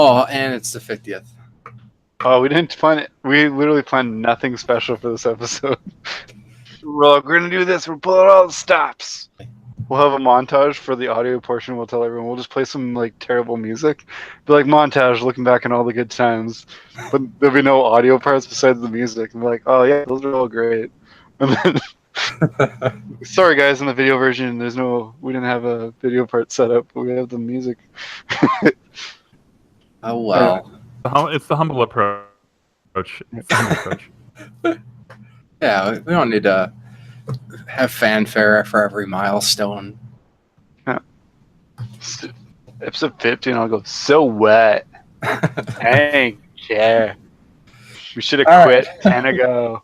Oh, and it's the 50th. Oh, we didn't plan it. We literally planned nothing special for this episode. We're gonna do this. We're pulling all the stops. We'll have a montage for the audio portion. We'll tell everyone. We'll just play some like terrible music, be like montage, looking back on all the good times. But there'll be no audio parts besides the music. And be like, oh yeah, those are all great. And then, sorry guys, in the video version, we didn't have a video part set up. But we have the music. Oh well. It's the humble approach. It's the humble approach. Yeah, we don't need to have fanfare for every milestone. Yeah. Episode 50, and I'll go, so what? Dang, yeah. We should have quit 10 ago.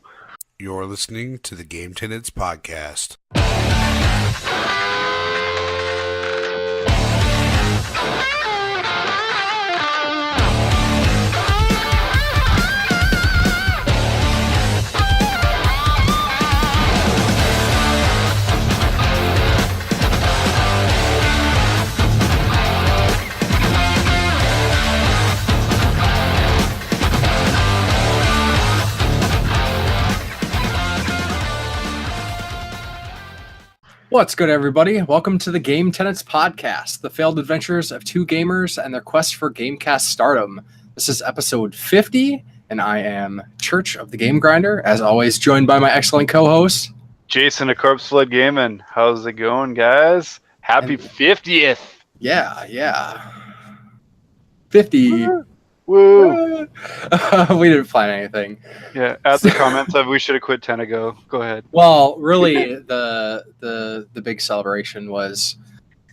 You're listening to the Game Tenants Podcast. What's good, everybody? Welcome to the Game Tenants Podcast, the failed adventures of two gamers and their quest for Gamecast stardom. This is episode 50, and I am Church of the Game Grinder, as always, joined by my excellent co-host, Jason, a Corpse Flood Gaming. How's it going, guys? Happy 50th! Yeah. 50. Woo! We didn't plan anything. Yeah, at the comments of we should have quit 10 ago. Go ahead. Well, really, the big celebration was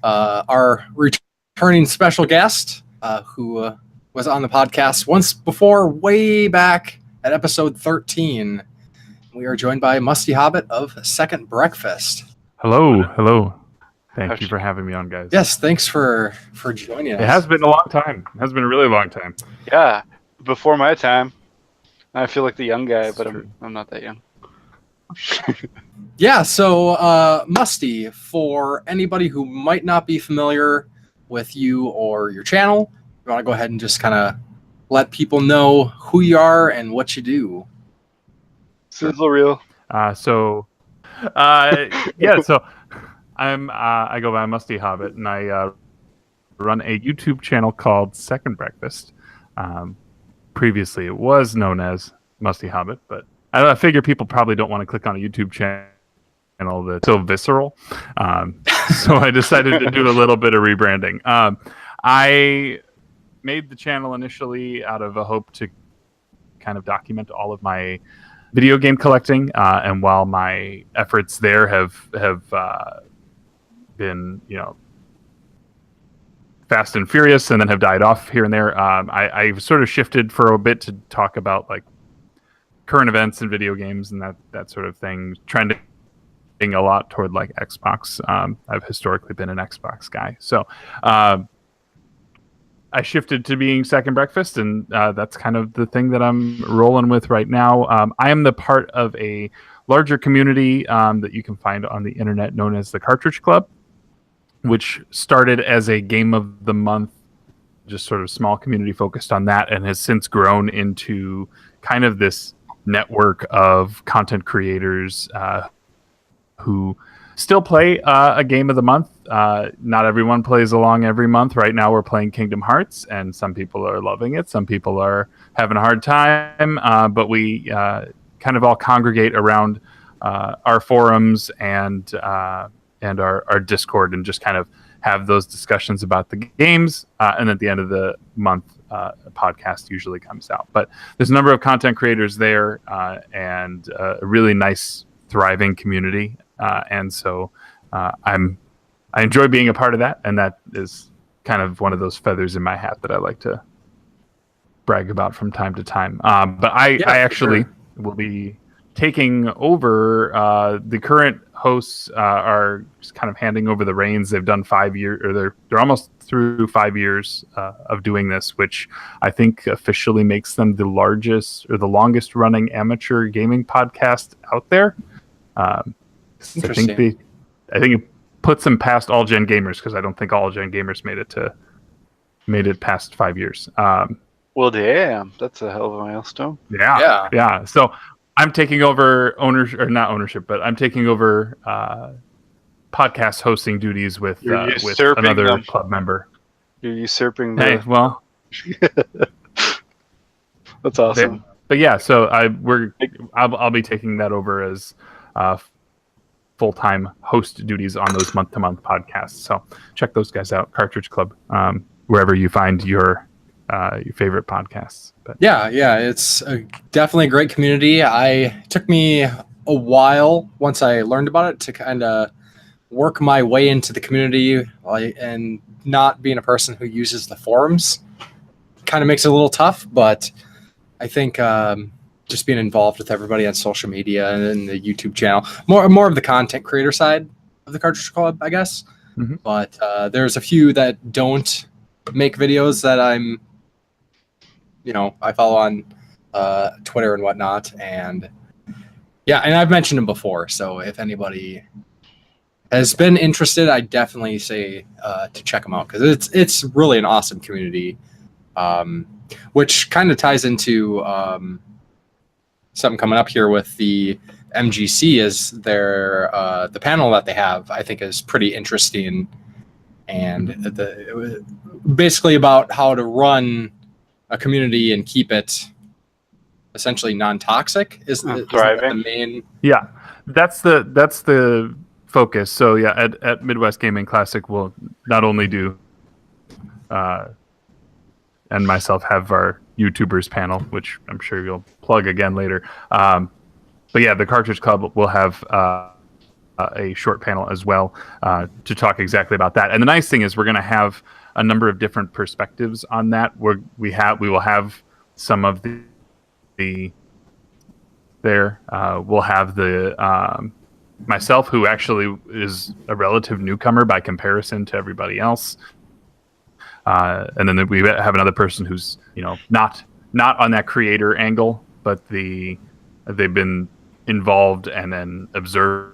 our returning special guest, who was on the podcast once before, way back at episode 13. We are joined by Musty Hobbit of Second Breakfast. Hello. Thank you for having me on, guys. Yes, thanks for joining us. It has been a long time. It has been a really long time. Yeah, before my time. I feel like the young guy, but I'm not that young. Yeah, so Musty, for anybody who might not be familiar with you or your channel, you want to go ahead and just kind of let people know who you are and what you do. Sizzle reel. So I go by Musty Hobbit, and I run a YouTube channel called Second Breakfast. Previously, it was known as Musty Hobbit, but I figure people probably don't want to click on a YouTube channel that's so visceral. So I decided to do a little bit of rebranding. I made the channel initially out of a hope to kind of document all of my video game collecting, and while my efforts there have been, fast and furious and then have died off here and there, I've sort of shifted for a bit to talk about like current events in video games and that sort of thing, trending a lot toward like Xbox. I've historically been an Xbox guy, so I shifted to being Second Breakfast, and that's kind of the thing that I'm rolling with right now. I am the part of a larger community that you can find on the internet known as the Cartridge Club, which started as a game of the month, just sort of small community focused on that, and has since grown into kind of this network of content creators who still play a game of the month. Not everyone plays along every month. Right now we're playing Kingdom Hearts, and some people are loving it. Some people are having a hard time, but we kind of all congregate around our forums and our Discord, and just kind of have those discussions about the games. And at the end of the month, a podcast usually comes out. But there's a number of content creators there, and a really nice, thriving community. And so I enjoy being a part of that, and that is kind of one of those feathers in my hat that I like to brag about from time to time. But I actually will be taking over. The current hosts are just kind of handing over the reins. They've done 5 years, or they're almost through 5 years of doing this, which I think officially makes them the largest or the longest running amateur gaming podcast out there. Interesting. I think it puts them past all gen gamers, because I don't think all gen gamers made it to made it past 5 years. Well, damn, that's a hell of a milestone. Yeah. So I'm taking over not ownership, but I'm taking over podcast hosting duties with another them. club member. You're usurping Hey, well, that's awesome. But yeah, so I'll be taking that over as full-time host duties on those month-to-month podcasts. So check those guys out, Cartridge Club, wherever you find your favorite podcasts. But yeah, it's definitely a great community. It took me a while once I learned about it to kind of work my way into the community, and not being a person who uses the forums kind of makes it a little tough, but I think just being involved with everybody on social media and the YouTube channel, more of the content creator side of the Cartridge Club, I guess. Mm-hmm. But there's a few that don't make videos that I follow on Twitter and whatnot, and I've mentioned them before. So if anybody has been interested, I definitely say to check them out, because it's really an awesome community, which kind of ties into something coming up here with the MGC. Is the panel that they have, I think, is pretty interesting, and basically about how to run a community and keep it essentially non-toxic is the main. Yeah, that's the focus. So yeah, at Midwest Gaming Classic, we'll not only do and myself have our YouTubers panel, which I'm sure you'll plug again later. But yeah, the Cartridge Club will have a short panel as well to talk exactly about that. And the nice thing is we're going to have a number of different perspectives on that. We will have some of we'll have the myself, who actually is a relative newcomer by comparison to everybody else. And then we have another person who's, not on that creator angle, but they've been involved and then observer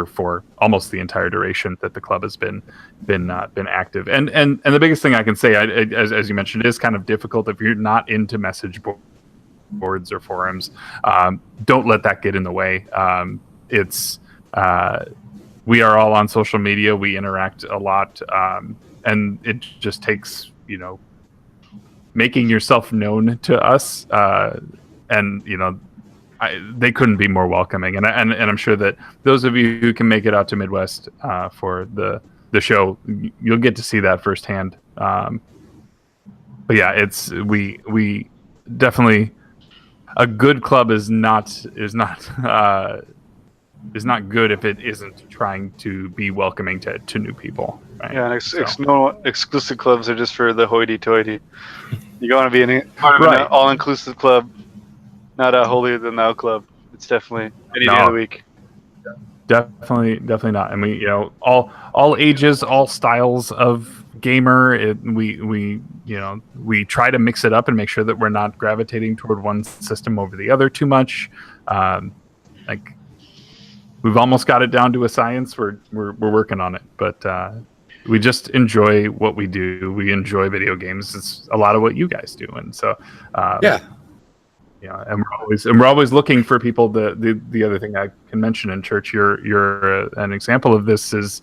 for almost the entire duration that the club has been active. And the biggest thing I can say, as you mentioned, it is kind of difficult if you're not into message boards or forums. Don't let that get in the way. We are all on social media. We interact a lot. And it just takes, making yourself known to us. They couldn't be more welcoming. And I'm sure that those of you who can make it out to Midwest for the show, you'll get to see that firsthand. But yeah, we definitely, a good club is not good if it isn't trying to be welcoming to new people. Right? Yeah, and exclusive clubs are just for the hoity-toity. You want to be an all-inclusive club, not a holier-than-thou club. It's definitely any day of the week. Definitely not. I mean, all ages, all styles of gamer. We try to mix it up and make sure that we're not gravitating toward one system over the other too much. We've almost got it down to a science. We're working on it, but we just enjoy what we do. We enjoy video games. It's a lot of what you guys do, and so and we're always looking for people. The other thing I can mention in church, you're an example of this is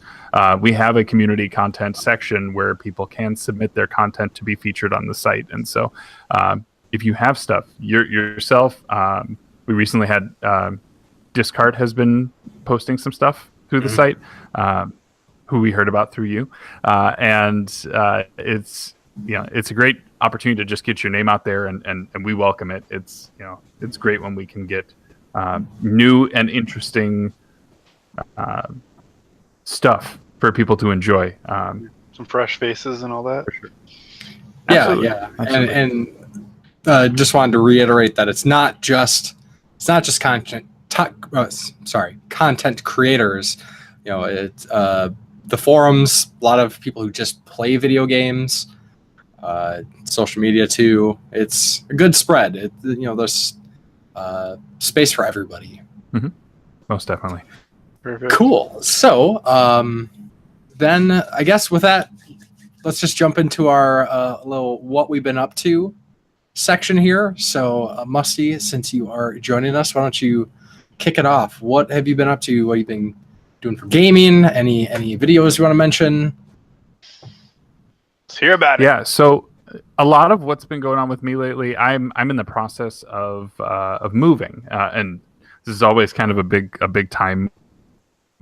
we have a community content section where people can submit their content to be featured on the site, and so if you have stuff yourself, we recently had. Discard has been posting some stuff through the site, who we heard about through you, and it's a great opportunity to just get your name out there, and we welcome it. It's great when we can get new and interesting stuff for people to enjoy. Some fresh faces and all that. For sure. Absolutely. And just wanted to reiterate that it's not just content. Content creators. It's the forums. A lot of people who just play video games. Social media too. It's a good spread. There's space for everybody. Mm-hmm. Most definitely. Perfect. Cool. So then I guess with that let's just jump into our little what we've been up to section here. So, Musty, since you are joining us, why don't you kick it off? What have you been up to? What have you been doing for gaming? Any videos you want to mention? Let's hear about it. Yeah, so a lot of what's been going on with me lately, I'm in the process of moving, and this is always kind of a big time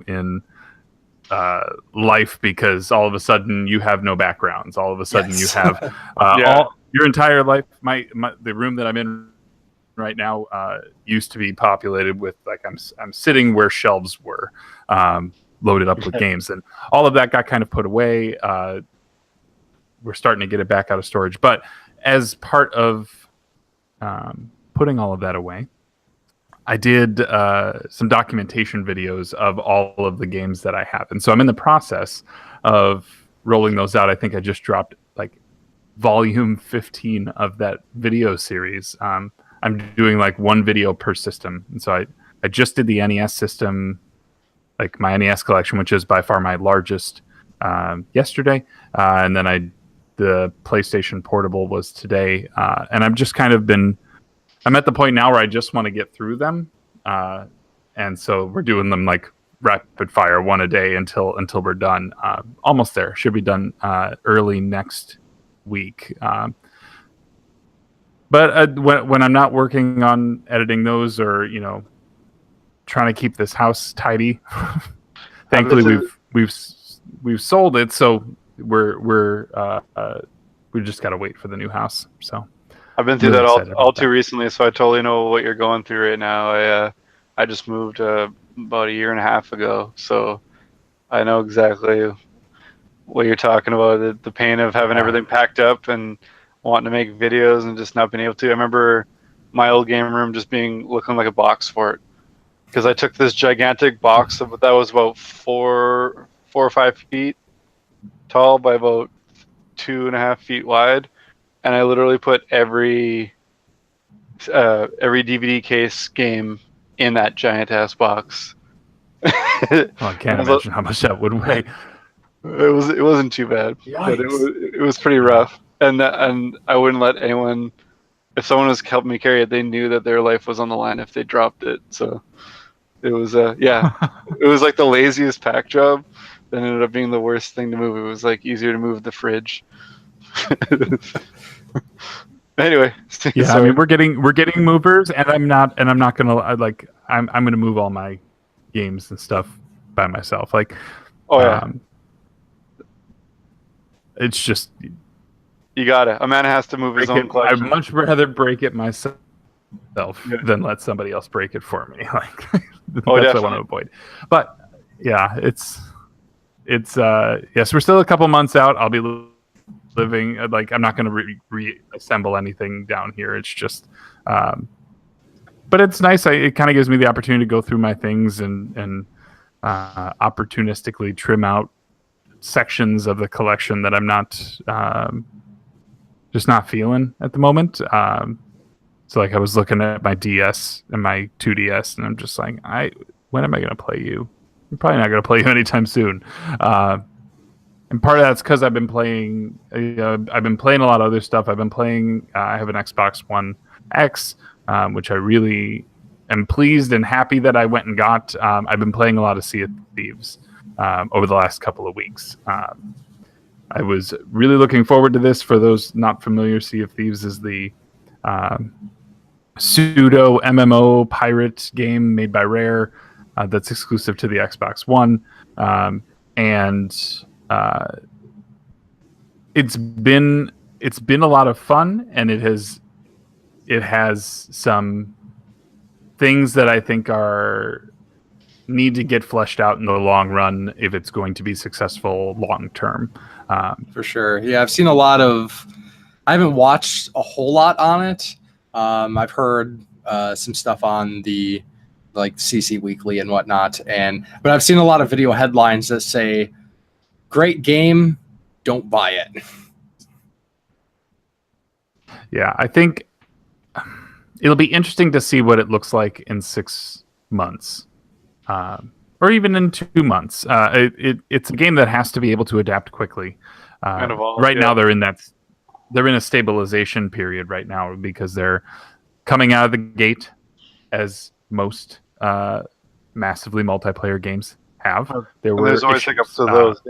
in life, because all of a sudden you have no backgrounds. All of a sudden you have all your entire life. The room that I'm in right now used to be populated with, like, I'm sitting where shelves were loaded up with games, and all of that got kind of put away. We're starting to get it back out of storage, but as part of putting all of that away, I did some documentation videos of all of the games that I have, and so I'm in the process of rolling those out. I think I just dropped like volume 15 of that video series. I'm doing like one video per system, and so I just did the NES system, like my NES collection, which is by far my largest, yesterday, and then the PlayStation Portable was today, and I've just kind of I'm at the point now where I just want to get through them, and so we're doing them like rapid fire, one a day until we're done. Almost there. Should be done early next week. But when I'm not working on editing those, or trying to keep this house tidy, thankfully we've sold it, so we just got to wait for the new house. So I've been through really that all too recently, so I totally know what you're going through right now. I just moved about a year and a half ago, so I know exactly what you're talking about. The pain of having everything packed up and wanting to make videos and just not being able to. I remember my old game room just looking like a box fort, because I took this gigantic box that was about 4 or 5 feet tall by about 2.5 feet wide, and I literally put every DVD case game in that giant ass box. Well, I can't imagine how much that would weigh. It wasn't too bad, but it was pretty rough. And I wouldn't let anyone. If someone was helping me carry it, they knew that their life was on the line if they dropped it. So it was it was like the laziest pack job. Then ended up being the worst thing to move. It was like easier to move the fridge. Anyway, yeah, I mean, we're getting movers, and I'm not gonna I'm gonna move all my games and stuff by myself. Like, it's just, you gotta. A man has to move his own collection. I'd much rather break it myself than let somebody else break it for me. Like, that's what I want to avoid. But yeah, it's yes, we're still a couple months out. I'll be living, like, I'm not going to reassemble anything down here. It's just, but it's nice. It kind of gives me the opportunity to go through my things and opportunistically trim out sections of the collection that I'm not just not feeling at the moment. So like, I was looking at my DS and my 2DS, and I'm just like, when am I going to play you? I'm probably not going to play you anytime soon. And part of that's because I've been playing a lot of other stuff. I've been playing, I have an Xbox One X, which I really am pleased and happy that I went and got. I've been playing a lot of Sea of Thieves over the last couple of weeks. I was really looking forward to this. For those not familiar, Sea of Thieves is the pseudo MMO pirate game made by Rare that's exclusive to the Xbox One. And it's been a lot of fun, and it has some things that I think need to get fleshed out in the long run if it's going to be successful long term. For sure. Yeah, I've seen a lot of. I haven't watched a whole lot on it. I've heard some stuff on the like CC Weekly and whatnot, but I've seen a lot of video headlines that say, "Great game, don't buy it." Yeah, I think it'll be interesting to see what it looks like in 6 months, or even in 2 months. It's a game that has to be able to adapt quickly. Right now they're in a stabilization period right now because they're coming out of the gate, as most massively multiplayer games have. There's always hiccups to those.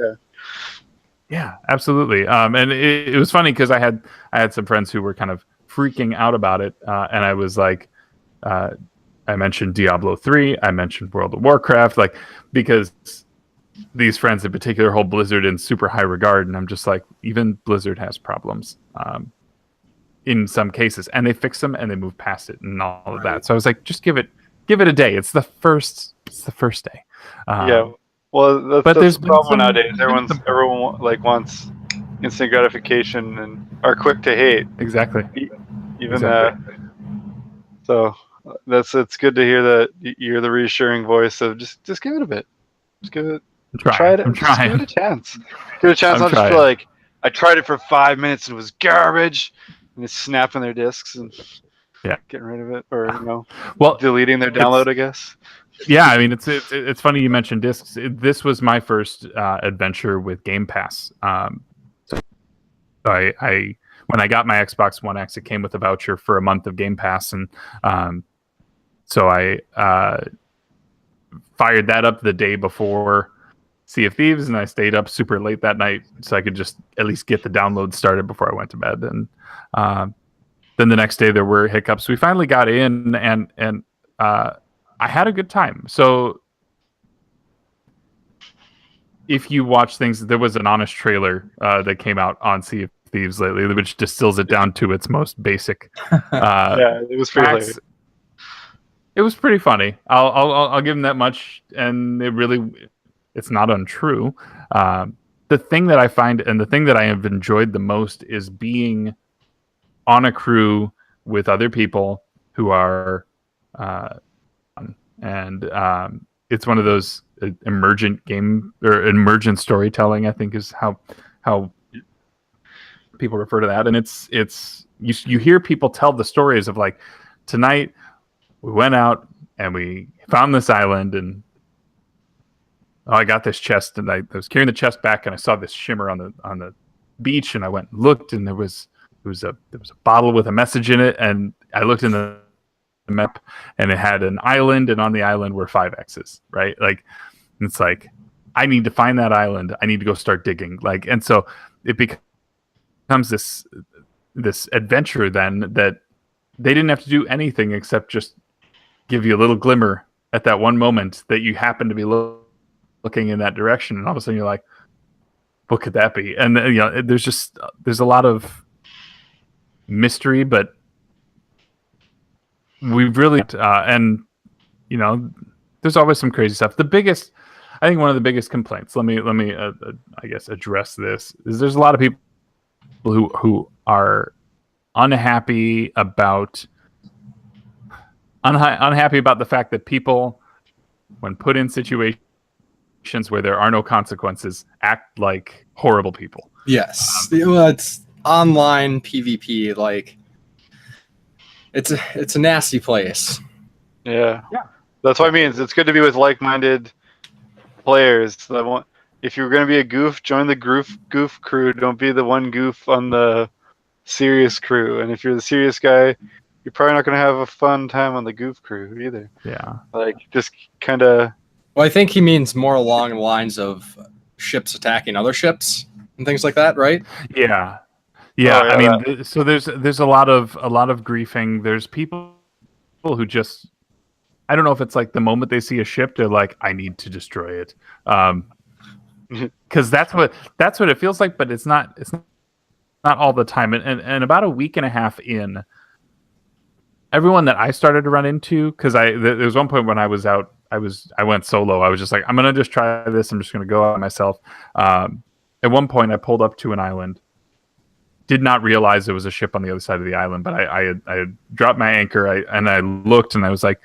Yeah, absolutely. And it was funny because I had some friends who were kind of freaking out about it, and I was like, I mentioned Diablo 3, I mentioned World of Warcraft, like, because these friends in particular hold Blizzard in super high regard, and I'm just like, even Blizzard has problems in some cases, and they fix them and they move past it and all of that. So I was like, just give it a day. It's the first day. Well, that's the problem nowadays. Everyone like wants instant gratification and are quick to hate. Exactly. So it's good to hear that you're the reassuring voice of just give it a bit. Just give it. Try it. I'm trying. Give it a chance. Give it a chance. Not just feel like I tried it for 5 minutes and it was garbage, and it's snapping their discs and getting rid of it, or deleting their download, I guess. Yeah, I mean, it's funny you mentioned discs. This was my first adventure with Game Pass. So I when I got my Xbox One X, it came with a voucher for a month of Game Pass, and so I fired that up the day before Sea of Thieves, and I stayed up super late that night so I could just at least get the download started before I went to bed. And then the next day there were hiccups. We finally got in, and I had a good time. So if you watch things, there was an honest trailer that came out on Sea of Thieves lately, which distills it down to its most basic. It was pretty. It was pretty funny. I'll give them that much, and it's not untrue. The thing that I find, and the thing that I have enjoyed the most, is being on a crew with other people who are. It's one of those emergent game or emergent storytelling, I think, is how people refer to that. And it's you hear people tell the stories of, like, tonight we went out and we found this island, and I got this chest, and I was carrying the chest back, and I saw this shimmer on the beach, and I went and looked, and there was a bottle with a message in it, and I looked in the map, and it had an island, and on the island were 5 X's, right? Like, it's like, I need to find that island. I need to go start digging. Like, and so it becomes this adventure then, that they didn't have to do anything except just give you a little glimmer at that one moment that you happen to be looking in that direction, and all of a sudden you're like, what could that be? And there's a lot of mystery, but we've really and there's always some crazy stuff. I think one of the biggest complaints, let me I guess address this, is there's a lot of people who are unhappy about the fact that people, when put in situations where there are no consequences, act like horrible people. Yes. It's online PvP, like, it's a nasty place. Yeah. That's what I mean. It's good to be with like-minded players. If you're going to be a goof, join the goof crew. Don't be the one goof on the serious crew. And if you're the serious guy, you're probably not going to have a fun time on the goof crew either. Yeah. Like, just kind of. Well, I think he means more along the lines of ships attacking other ships and things like that, right? Yeah. Yeah, I mean, so there's a lot of griefing. There's people who just, I don't know if it's like the moment they see a ship, they're like, I need to destroy it, because that's what it feels like. But it's not all the time. And about a week and a half in, everyone that I started to run into, because there was one point when I was out, I went solo. I was just like, I'm gonna just try this. I'm just gonna go out myself. At one point, I pulled up to an island. Did not realize there was a ship on the other side of the island, but I had dropped my anchor, and I looked, and I was like,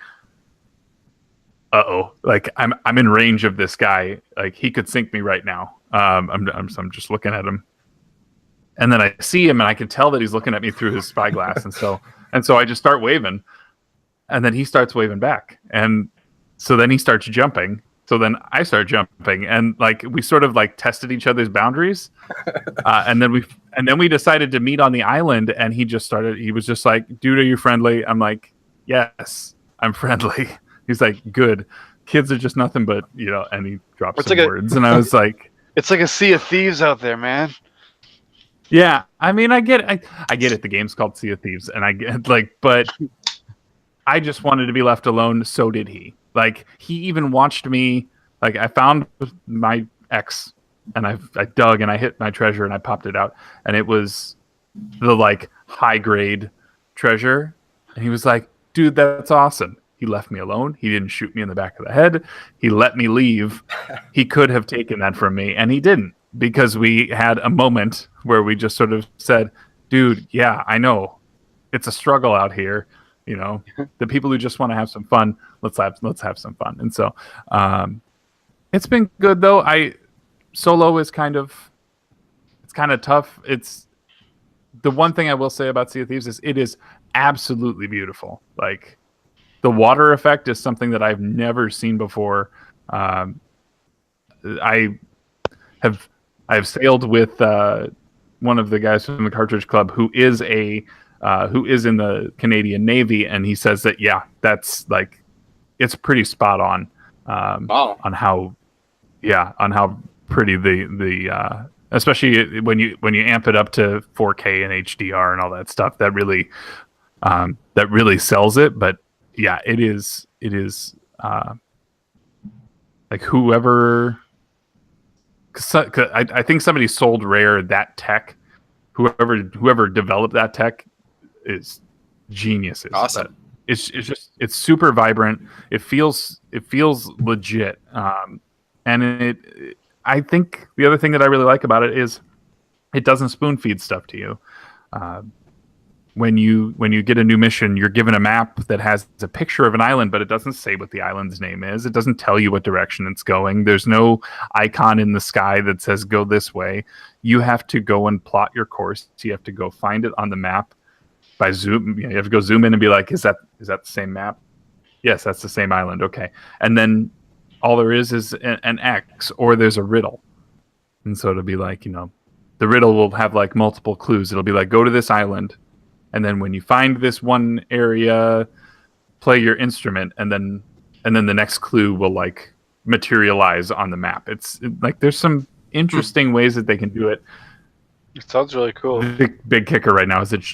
uh-oh, like I'm in range of this guy, like he could sink me right now. I'm just looking at him, and then I see him, and I can tell that he's looking at me through his spyglass, and so I just start waving, and then he starts waving back, and so then he starts jumping, So then I started jumping, and like we sort of like tested each other's boundaries, and then we decided to meet on the island. And he was just like, "Dude, are you friendly?" I'm like, "Yes, I'm friendly." He's like, "Good. Kids are just nothing but And he dropped some words, and I was like, "It's like a Sea of Thieves out there, man." Yeah, I mean, I get it. The game's called Sea of Thieves, and I get but I just wanted to be left alone. So did he. Like, he even watched me. Like, I found my ex, and I dug and I hit my treasure and I popped it out, and it was the like high grade treasure. And he was like, "Dude, that's awesome." He left me alone. He didn't shoot me in the back of the head. He let me leave. He could have taken that from me, and he didn't, because we had a moment where we just sort of said, "Dude, yeah, I know it's a struggle out here. The people who just want to have some fun, let's have some fun." And so, it's been good though. Solo is kind of tough. It's the one thing I will say about Sea of Thieves is it is absolutely beautiful. Like, the water effect is something that I've never seen before. I've sailed with one of the guys from the Cartridge Club who is in the Canadian Navy, and he says that that's like it's pretty spot on on how pretty the especially when you amp it up to 4K and HDR and all that stuff, that really sells it. But yeah, it is like whoever. I think somebody sold Rare that tech. Whoever developed that tech is geniuses. Awesome. It's super vibrant. It feels legit. And I think the other thing that I really like about it is it doesn't spoon feed stuff to you. When you get a new mission, you're given a map that has a picture of an island, but it doesn't say what the island's name is. It doesn't tell you what direction it's going. There's no icon in the sky that says go this way. You have to go and plot your course. You have to go find it on the map by zoom. You have to go zoom in and be like, is that the same map? Yes, that's the same island. Okay. And then all there is an X, or there's a riddle. And so it'll be like, the riddle will have like multiple clues. It'll be like, go to this island. And then when you find this one area, play your instrument, and then the next clue will like materialize on the map. It's like there's some interesting ways that they can do it. It sounds really cool. The big kicker right now is it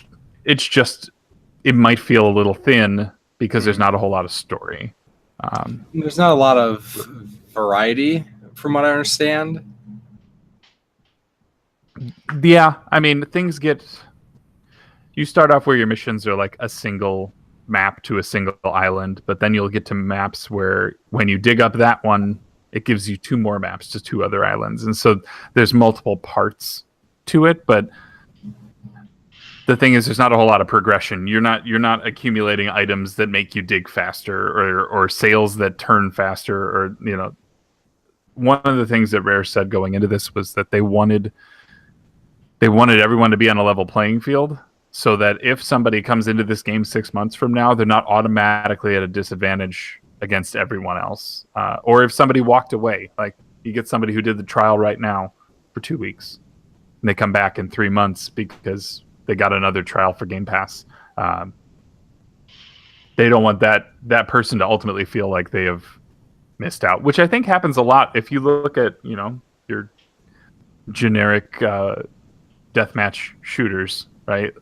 might feel a little thin because there's not a whole lot of story. There's not a lot of variety, from what I understand. Yeah, I mean, things get. You start off where your missions are like a single map to a single island, but then you'll get to maps where when you dig up that one, it gives you 2 more maps to 2 other islands. And so there's multiple parts to it, but the thing is there's not a whole lot of progression. You're not accumulating items that make you dig faster or sails that turn faster, or one of the things that Rare said going into this was that they wanted everyone to be on a level playing field, so that if somebody comes into this game 6 months from now, they're not automatically at a disadvantage against everyone else. Or if somebody walked away, like you get somebody who did the trial right now for 2 weeks, and they come back in 3 months because they got another trial for Game Pass. They don't want that person to ultimately feel like they have missed out, which I think happens a lot. If you look at your generic deathmatch shooters, right?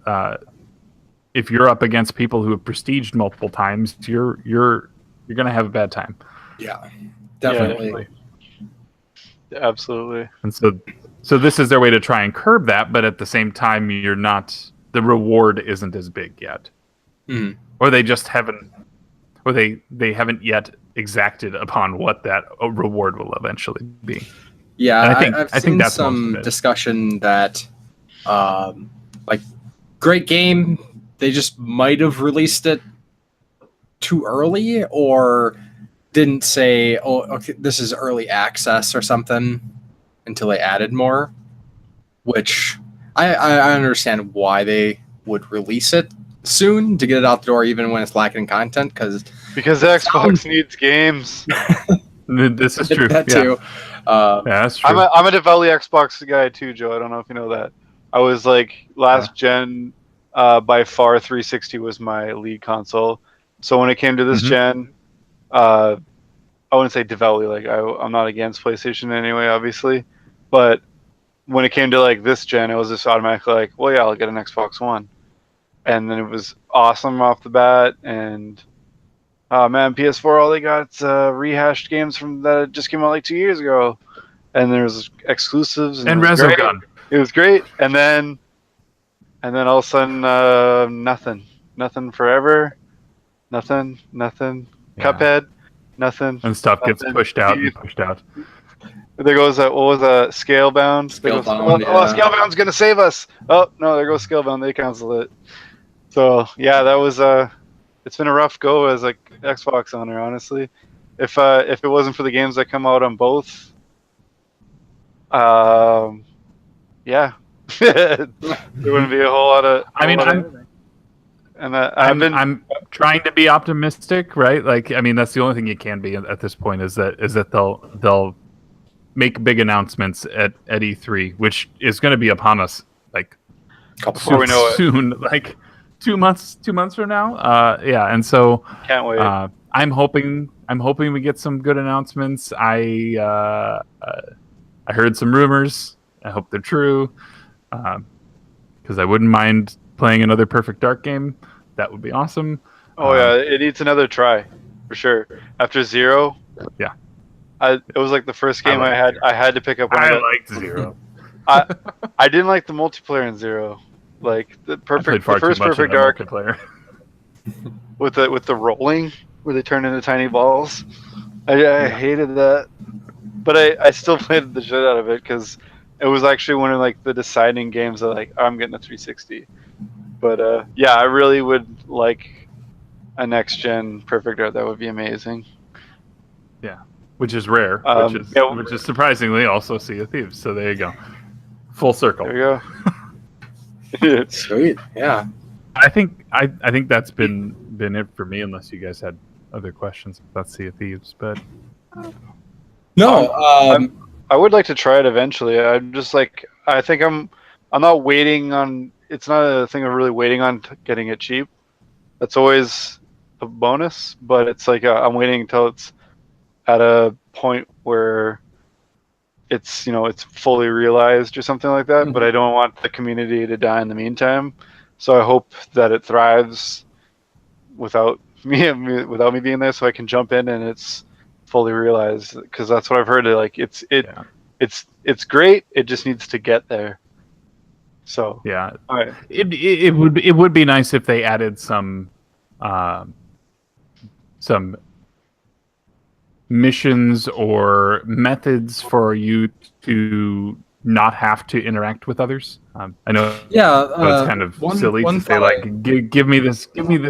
If you're up against people who have prestiged multiple times, you're gonna have a bad time. Yeah, definitely. Yeah, absolutely. And so this is their way to try and curb that, but at the same time, the reward isn't as big yet, or they just haven't, or they haven't yet exacted upon what that reward will eventually be. Yeah, I've seen that's some discussion that, like, great game, they just might have released it too early, or didn't say, oh, okay, this is early access or something, until they added more, which I understand why they would release it soon to get it out the door, even when it's lacking content, because Xbox needs games. This is true. That yeah. too. Yeah, that's true. I'm a devoutly Xbox guy too, Joe. I don't know if you know that. I was like last gen. By far, 360 was my lead console. So when it came to this gen, I wouldn't say devoutly. Like I'm not against PlayStation anyway, obviously, but when it came to like this gen, it was just automatically like, well, yeah, I'll get an Xbox One, and then it was awesome off the bat. And man, PS4, all they got rehashed games from that just came out like 2 years ago, and there's exclusives and Resogun. It was great, and then all of a sudden, nothing forever, nothing, Yeah. Cuphead, nothing, And stuff gets pushed out and pushed out. There goes what was that? Scalebound. Scalebound, Oh, Scalebound's gonna save us. Oh no, there goes Scalebound. They canceled it. So yeah, that was it's been a rough go as a Xbox owner, honestly. If it wasn't for the games that come out on both, yeah, there wouldn't be a whole lot of. I'm trying to be optimistic, right? Like, I mean, that's the only thing you can be at this point is that they'll make big announcements at E3, which is going to be upon us like before we know it. Soon, like 2 months from now. Yeah, and so can't wait. I'm hoping we get some good announcements. I heard some rumors. I hope they're true, because I wouldn't mind playing another Perfect Dark game. That would be awesome. Oh yeah, it needs another try for sure. After Zero, yeah, it was like the first game I had to pick up. I liked Zero. I didn't like the multiplayer in Zero. Like the first Perfect Dark with the rolling where they turn into tiny balls. I hated that, but I still played the shit out of it because it was actually one of like the deciding games that like I'm getting a 360. But yeah, I really would like a next gen Perfect Dark. That would be amazing. Yeah, which is rare, which is surprisingly also Sea of Thieves. So there you go, full circle. There you go. Sweet, yeah. I think that's been it for me. Unless you guys had other questions about Sea of Thieves, but no, I would like to try it eventually. I'm just like I think I'm not waiting on. It's not a thing of really waiting on getting it cheap. That's always a bonus, but it's like I'm waiting until it's at a point where it's it's fully realized or something like that. Mm-hmm. But I don't want the community to die in the meantime. So I hope that it thrives without me being there, so I can jump in and it's fully realized. Because that's what I've heard. Like it's great. It just needs to get there. So yeah, right. It would be nice if they added some missions or methods for you to not have to interact with others. I know, it's kind of silly to say like give me this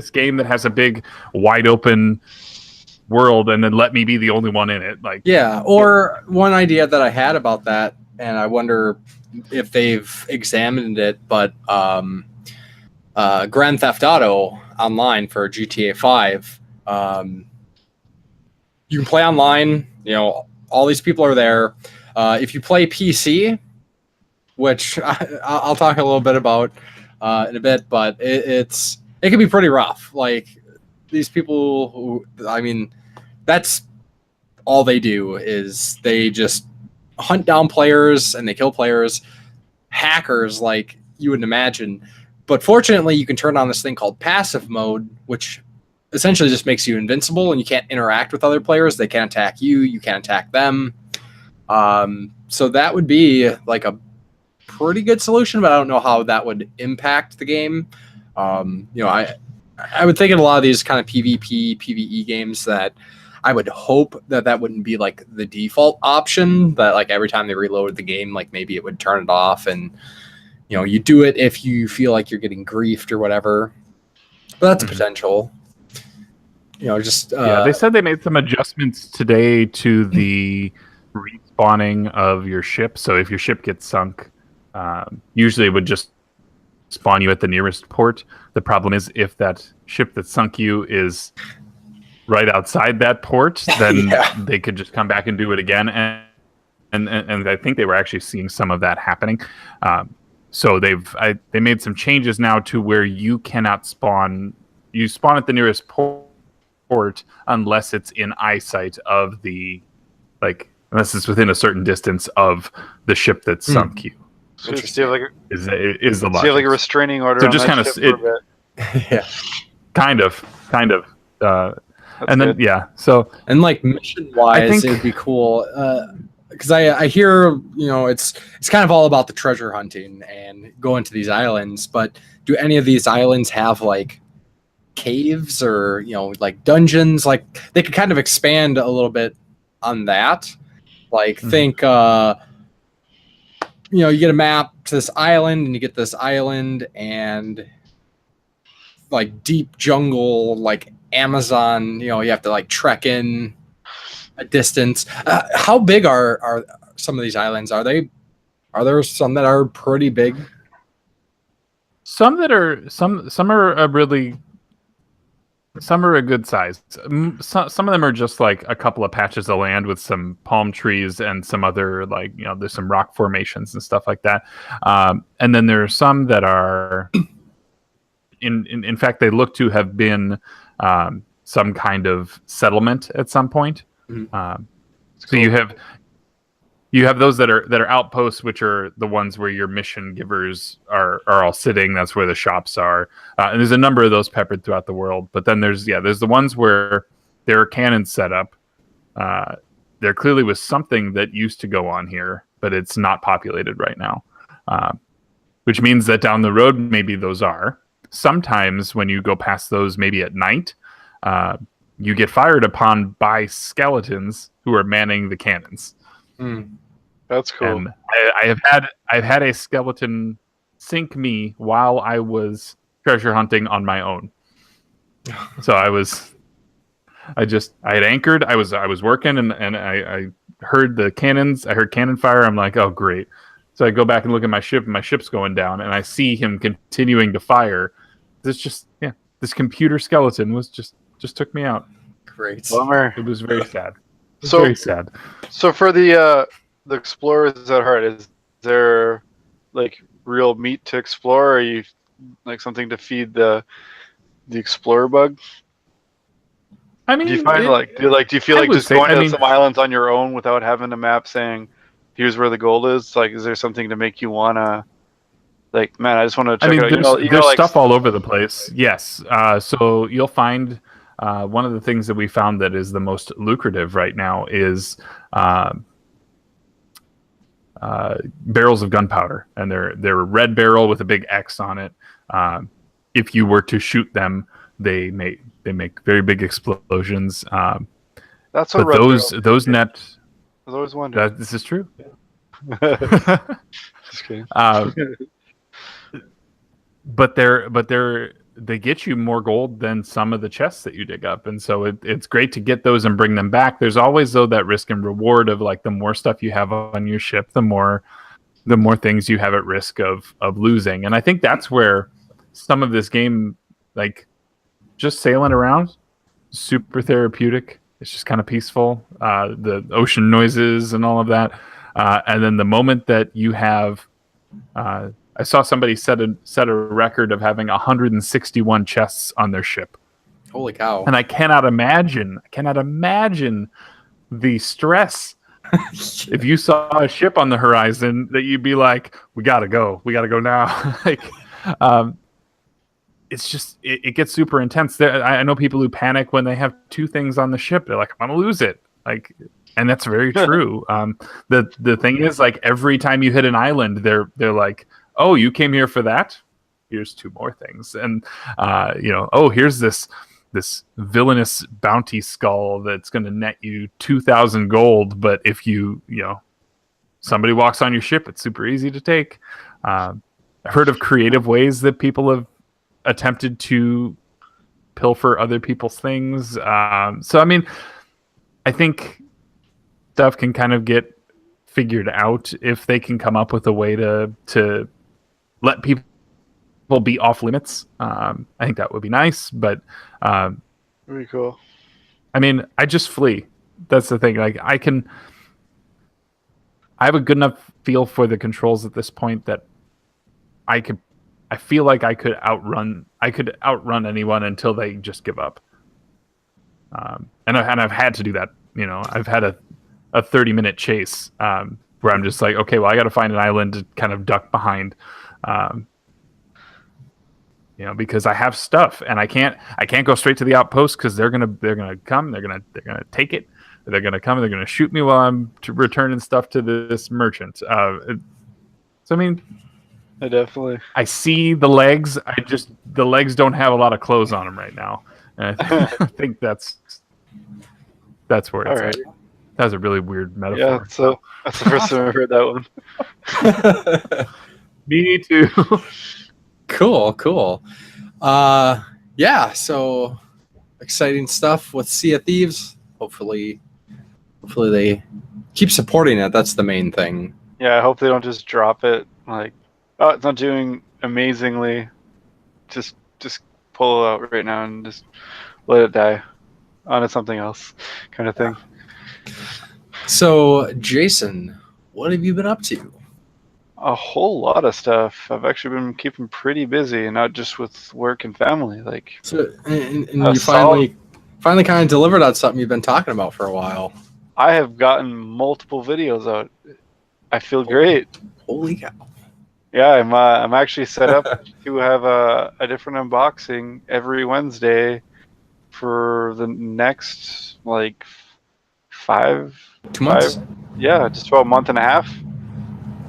game that has a big wide open world and then let me be the only one in it. Like or one idea that I had about that, and I wonder if they've examined it, but Grand Theft Auto Online for GTA 5, you can play online. All these people are there. If you play PC, which I'll talk a little bit about in a bit, but it can be pretty rough. Like these people who, that's all they do is they just hunt down players and they kill players, hackers like you would imagine. But fortunately, you can turn on this thing called passive mode, which essentially just makes you invincible and you can't interact with other players. They can't attack you. You can't attack them. So that would be like a pretty good solution, but I don't know how that would impact the game. I would think in a lot of these kind of PvP, PvE games that I would hope that wouldn't be like the default option, that like every time they reload the game, like maybe it would turn it off and, you do it if you feel like you're getting griefed or whatever. But that's potential. They said they made some adjustments today to the respawning of your ship. So if your ship gets sunk, usually it would just spawn you at the nearest port. The problem is if that ship that sunk you is right outside that port, then Yeah. they could just come back and do it again. And I think they were actually seeing some of that happening. So they made some changes now to where you cannot spawn. You spawn at the nearest port unless it's in eyesight of the, like, unless it's within a certain distance of the ship that sunk you. So do you have like Is the do you have like a restraining order? So on just that kind of ship for a bit? Yeah. kind of. That's And then good. so And like mission I wise, think- it'd be cool because I hear it's kind of all about the treasure hunting and going to these islands. But do any of these islands have like caves or like dungeons? Like they could kind of expand a little bit on that. Like think you get a map to this island and you get this island and like deep jungle, like Amazon, you have to like trek in a distance. How big are some of these islands? Are there some that are pretty big? some are a good size. Some of them are just like a couple of patches of land with some palm trees and some other there's some rock formations and stuff like that. And then there are some that are in fact they look to have been some kind of settlement at some point. So you have those that are outposts, which are the ones where your mission givers are all sitting. That's where the shops are, and there's a number of those peppered throughout the world. But then there's the ones where there are cannons set up. There clearly was something that used to go on here, but it's not populated right now, which means that down the road maybe those are. Sometimes when you go past those, maybe at night, you get fired upon by skeletons who are manning the cannons. That's cool. And I've had a skeleton sink me while I was treasure hunting on my own. So I had anchored. I was working and I heard the cannons. I heard cannon fire. I'm like, oh great. So I go back and look at my ship, and my ship's going down, and I see him continuing to fire. This computer skeleton was just took me out. Great. Bummer. It was very sad. So Very sad. So for the explorers at heart, is there like real meat to explore? Or are you like something to feed the explorer bug? I mean, Do you find do you feel I like would just say- going I to mean- some islands on your own without having a map saying here's where the gold is? Like, is there something to make you wanna like, man, I just want to check it out. There's stuff all over the place. Yes. So you'll find one of the things that we found that is the most lucrative right now is barrels of gunpowder, and they're a red barrel with a big X on it. If you were to shoot them, they make very big explosions. That's what But those net. I was always wondering. This is true. Just kidding. But they get you more gold than some of the chests that you dig up, and so it's great to get those and bring them back. There's always though that risk and reward of like the more stuff you have on your ship, the more things you have at risk of losing. And I think that's where some of this game, like just sailing around, super therapeutic. It's just kind of peaceful. The ocean noises and all of that, and then the moment that you have. I saw somebody set a record of having 161 chests on their ship. Holy cow. And I cannot imagine the stress if you saw a ship on the horizon that you'd be like, we gotta go now. Like, it's just, it gets super intense. I know people who panic when they have two things on the ship. They're like, I'm gonna lose it. Like, and that's very true. The thing is, like, every time you hit an island, they're like, oh, you came here for that? Here's two more things. And, here's this villainous bounty skull that's going to net you 2,000 gold. But if somebody walks on your ship, it's super easy to take. I've heard of creative ways that people have attempted to pilfer other people's things. So, I mean, I think stuff can kind of get figured out if they can come up with a way to let people be off limits. I think that would be nice, but Very cool. I mean, I just flee. That's the thing. Like I have a good enough feel for the controls at this point that I feel like I could outrun anyone until they just give up. And I've had to do that. You know, I've had a 30-minute chase where I'm just like, okay, well, I got to find an island to kind of duck behind. You know, because I have stuff and I can't go straight to the outpost because they're gonna come, they're gonna take it, they're gonna come, they're gonna shoot me while I'm returning stuff to this merchant. So I mean, I see the legs. The legs don't have a lot of clothes on them right now, and I think that's where it's at. That was a really weird metaphor. Yeah, so that's the first time I've heard that one. Me too. Cool. Yeah, so exciting stuff with Sea of Thieves. Hopefully they keep supporting it. That's the main thing. Yeah, I hope they don't just drop it. Like, oh, it's not doing amazingly. Just pull it out right now and just let it die. On to something else, kind of thing. So, Jason, what have you been up to? A whole lot of stuff. I've actually been keeping pretty busy, and not just with work and family. Like, so, and you finally kind of delivered on something you've been talking about for a while. I have gotten multiple videos out. I feel great. Holy cow! Yeah, I'm actually set up to have a different unboxing every Wednesday for the next like 2 months. Yeah, just about a month and a half.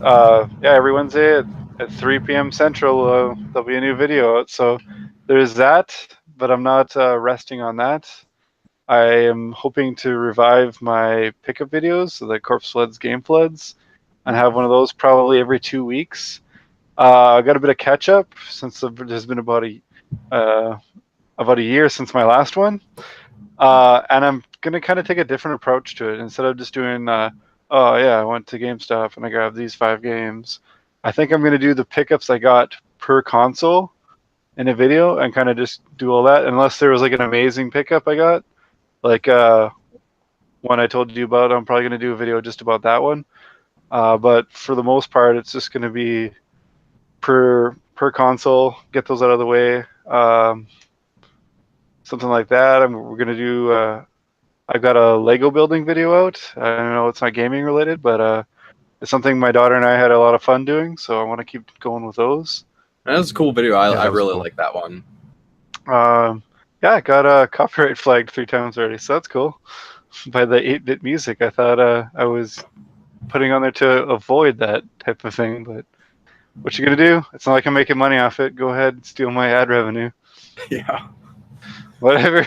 Yeah, every Wednesday at 3 p.m. Central, there'll be a new video out. So there's that, but I'm not resting on that. I am hoping to revive my pickup videos, so the Corpse Floods, Game Floods, and have one of those probably every 2 weeks. I got a bit of catch up since there's been about a year since my last one, and I'm gonna kind of take a different approach to it. Instead of just doing oh yeah, I went to GameStop and I grabbed these 5 games, I think I'm gonna do the pickups I got per console in a video and kind of just do all that, unless there was like an amazing pickup I got, like one I told you about. I'm probably gonna do a video just about that one, but for the most part it's just gonna be per console, get those out of the way, something like that. We're gonna do I've got a Lego building video out. I don't know, it's not gaming related, but it's something my daughter and I had a lot of fun doing, so I want to keep going with those. That was a cool video. I really like that one. Yeah, I got copyright flagged 3 times already, so that's cool. By the 8-bit music. I thought I was putting on there to avoid that type of thing, but what you gonna do? It's not like I'm making money off it. Go ahead and steal my ad revenue. Yeah. Whatever.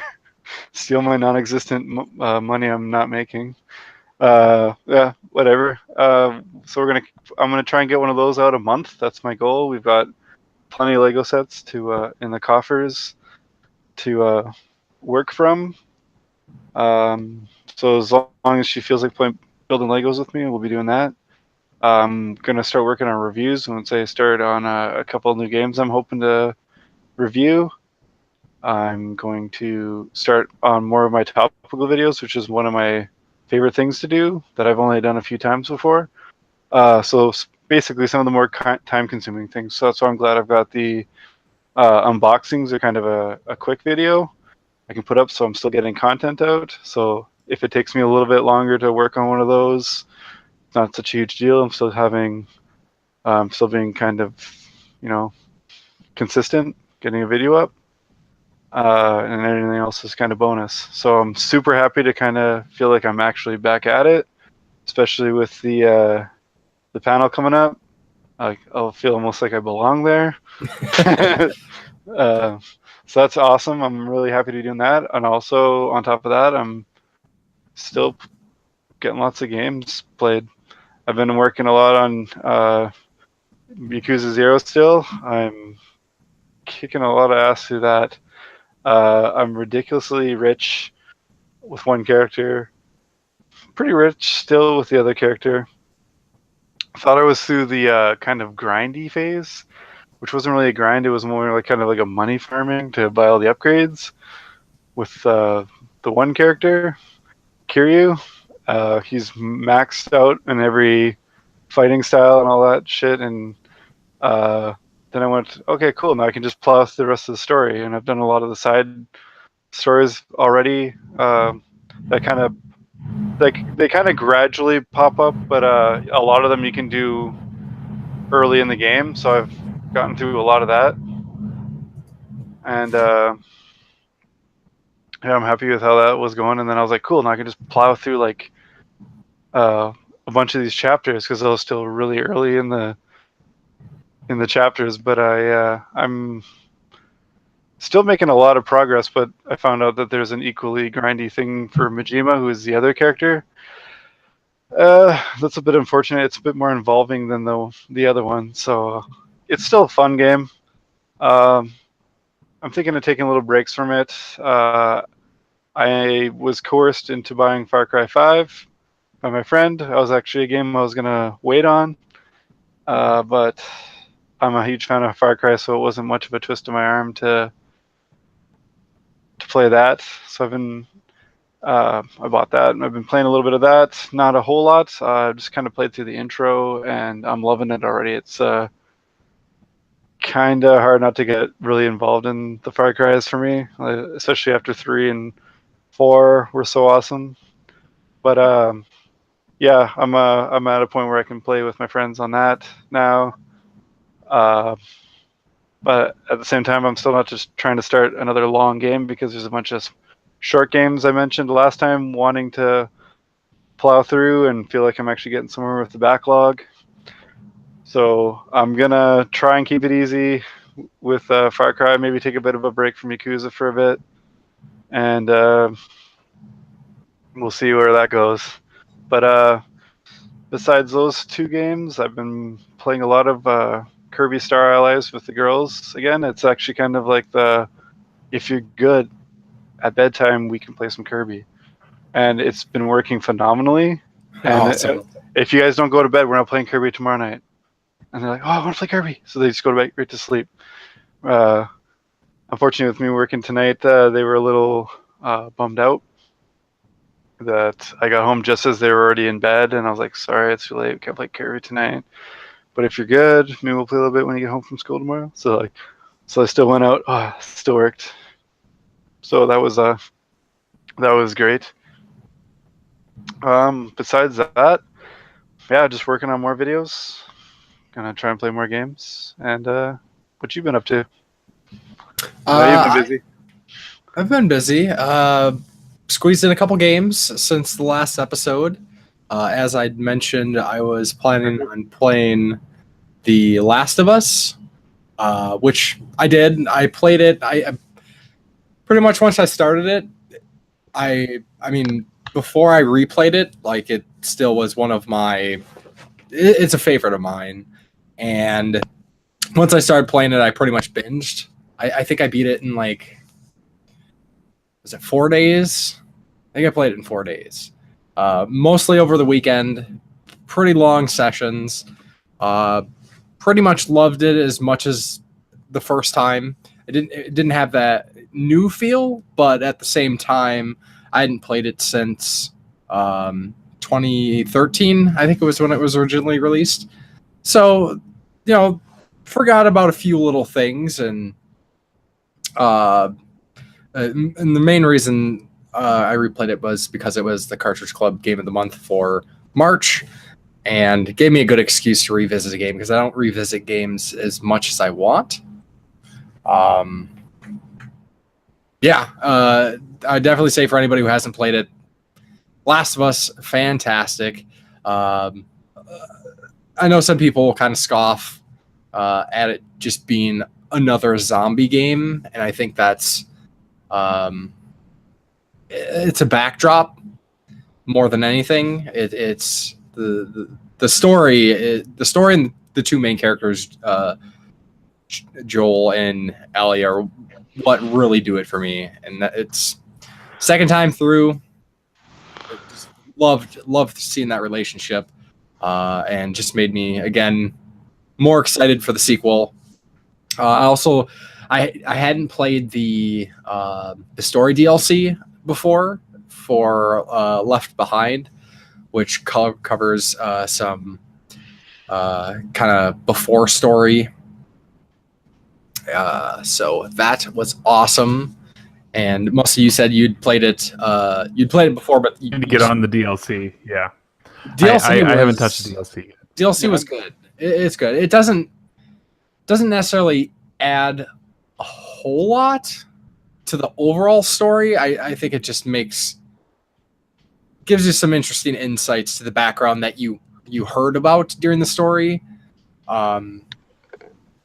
Steal my non-existent money I'm not making. Yeah, whatever. So I'm gonna try and get one of those out a month. That's my goal. We've got plenty of Lego sets to in the coffers to work from. So as long as she feels like building Legos with me, we'll be doing that. I'm gonna start working on reviews once I start on a couple of new games I'm hoping to review. I'm going to start on more of my topical videos, which is one of my favorite things to do that I've only done a few times before. So basically some of the more time-consuming things. So that's why I'm glad I've got the unboxings are kind of a quick video I can put up, so I'm still getting content out. So if it takes me a little bit longer to work on one of those, it's not such a huge deal. I'm still still being kind of, consistent, getting a video up. And everything else is kind of bonus. So I'm super happy to kind of feel like I'm actually back at it, especially with the panel coming up. I'll feel almost like I belong there. So that's awesome. I'm really happy to be doing that. And also on top of that, I'm still getting lots of games played. I've been working a lot on Yakuza 0 still. I'm kicking a lot of ass through that. I'm ridiculously rich with one character, pretty rich still with the other character. I thought I was through the kind of grindy phase, which wasn't really a grind. It was more like kind of like a money farming to buy all the upgrades with one character, Kiryu. He's maxed out in every fighting style and all that shit, and then I went, okay, cool. Now I can just plow through the rest of the story, and I've done a lot of the side stories already. That kind of they kind of gradually pop up, but a lot of them you can do early in the game. So I've gotten through a lot of that, and yeah, I'm happy with how that was going. And then I was like, cool. Now I can just plow through like a bunch of these chapters because I was still really early in the chapters. But I'm still making a lot of progress. But I found out that there's an equally grindy thing for Majima, who is the other character. That's a bit unfortunate. It's a bit more involving than the other one. So it's still a fun game. I'm thinking of taking little breaks from it. I was coerced into buying Far Cry 5 by my friend. That was actually a game I was going to wait on. But I'm a huge fan of Far Cry, so it wasn't much of a twist of my arm to play that. So I bought that, and I've been playing a little bit of that. Not a whole lot. I just kind of played through the intro, and I'm loving it already. It's kind of hard not to get really involved in the Far Cries for me, especially after 3 and 4 were so awesome. But yeah, I'm at a point where I can play with my friends on that now. But at the same time, I'm still not just trying to start another long game because there's a bunch of short games I mentioned last time wanting to plow through and feel like I'm actually getting somewhere with the backlog. So I'm going to try and keep it easy with Far Cry, maybe take a bit of a break from Yakuza for a bit. And we'll see where that goes. But besides those 2 games, I've been playing a lot of Kirby Star Allies with the girls. Again, it's actually kind of like if you're good at bedtime, we can play some Kirby. And it's been working phenomenally. And Awesome. If you guys don't go to bed, we're not playing Kirby tomorrow night. And they're like, oh, I want to play Kirby. So they just go to bed right to sleep. Unfortunately, with me working tonight, they were a little bummed out that I got home just as they were already in bed. And I was like, sorry, it's too late. We can't play Kirby tonight. But if you're good, maybe we'll play a little bit when you get home from school tomorrow. So I still went out. Oh, it still worked. So that was great. Besides that, yeah, just working on more videos. Gonna try and play more games. And what you been up to? You've been busy. I've been busy. Squeezed in a couple games since the last episode. As I'd mentioned, I was planning on playing The Last of Us, which I did. I played it. I pretty much once I started it, I mean, before I replayed it, like it still was one of my. It's a favorite of mine, and once I started playing it, I pretty much binged. I think I beat it in was it 4 days? I think I played it in 4 days. Mostly over the weekend, pretty long sessions. Pretty much loved it as much as the first time. It didn't have that new feel, but at the same time, I hadn't played it since 2013. I think it was when it was originally released. So, forgot about a few little things, and the main reason I replayed it was because it was the Cartridge Club Game of the Month for March, and it gave me a good excuse to revisit a game because I don't revisit games as much as I want. I definitely say for anybody who hasn't played it, Last of Us, fantastic. I know some people kind of scoff at it just being another zombie game, and I think that's it's a backdrop more than anything. It's the story. The story and the 2 main characters, Joel and Ellie, are what really do it for me. And it's second time through. Just loved seeing that relationship, and just made me again more excited for the sequel. I hadn't played the story DLC before for Left Behind, which covers some kind of before story. So that was awesome. And Musty, you said you'd played it before, but You need to get on the DLC. Yeah, DLC. I haven't touched the DLC yet. DLC was good. It's good. It doesn't necessarily add a whole lot to the overall story. I think it just gives you some interesting insights to the background that you heard about during the story,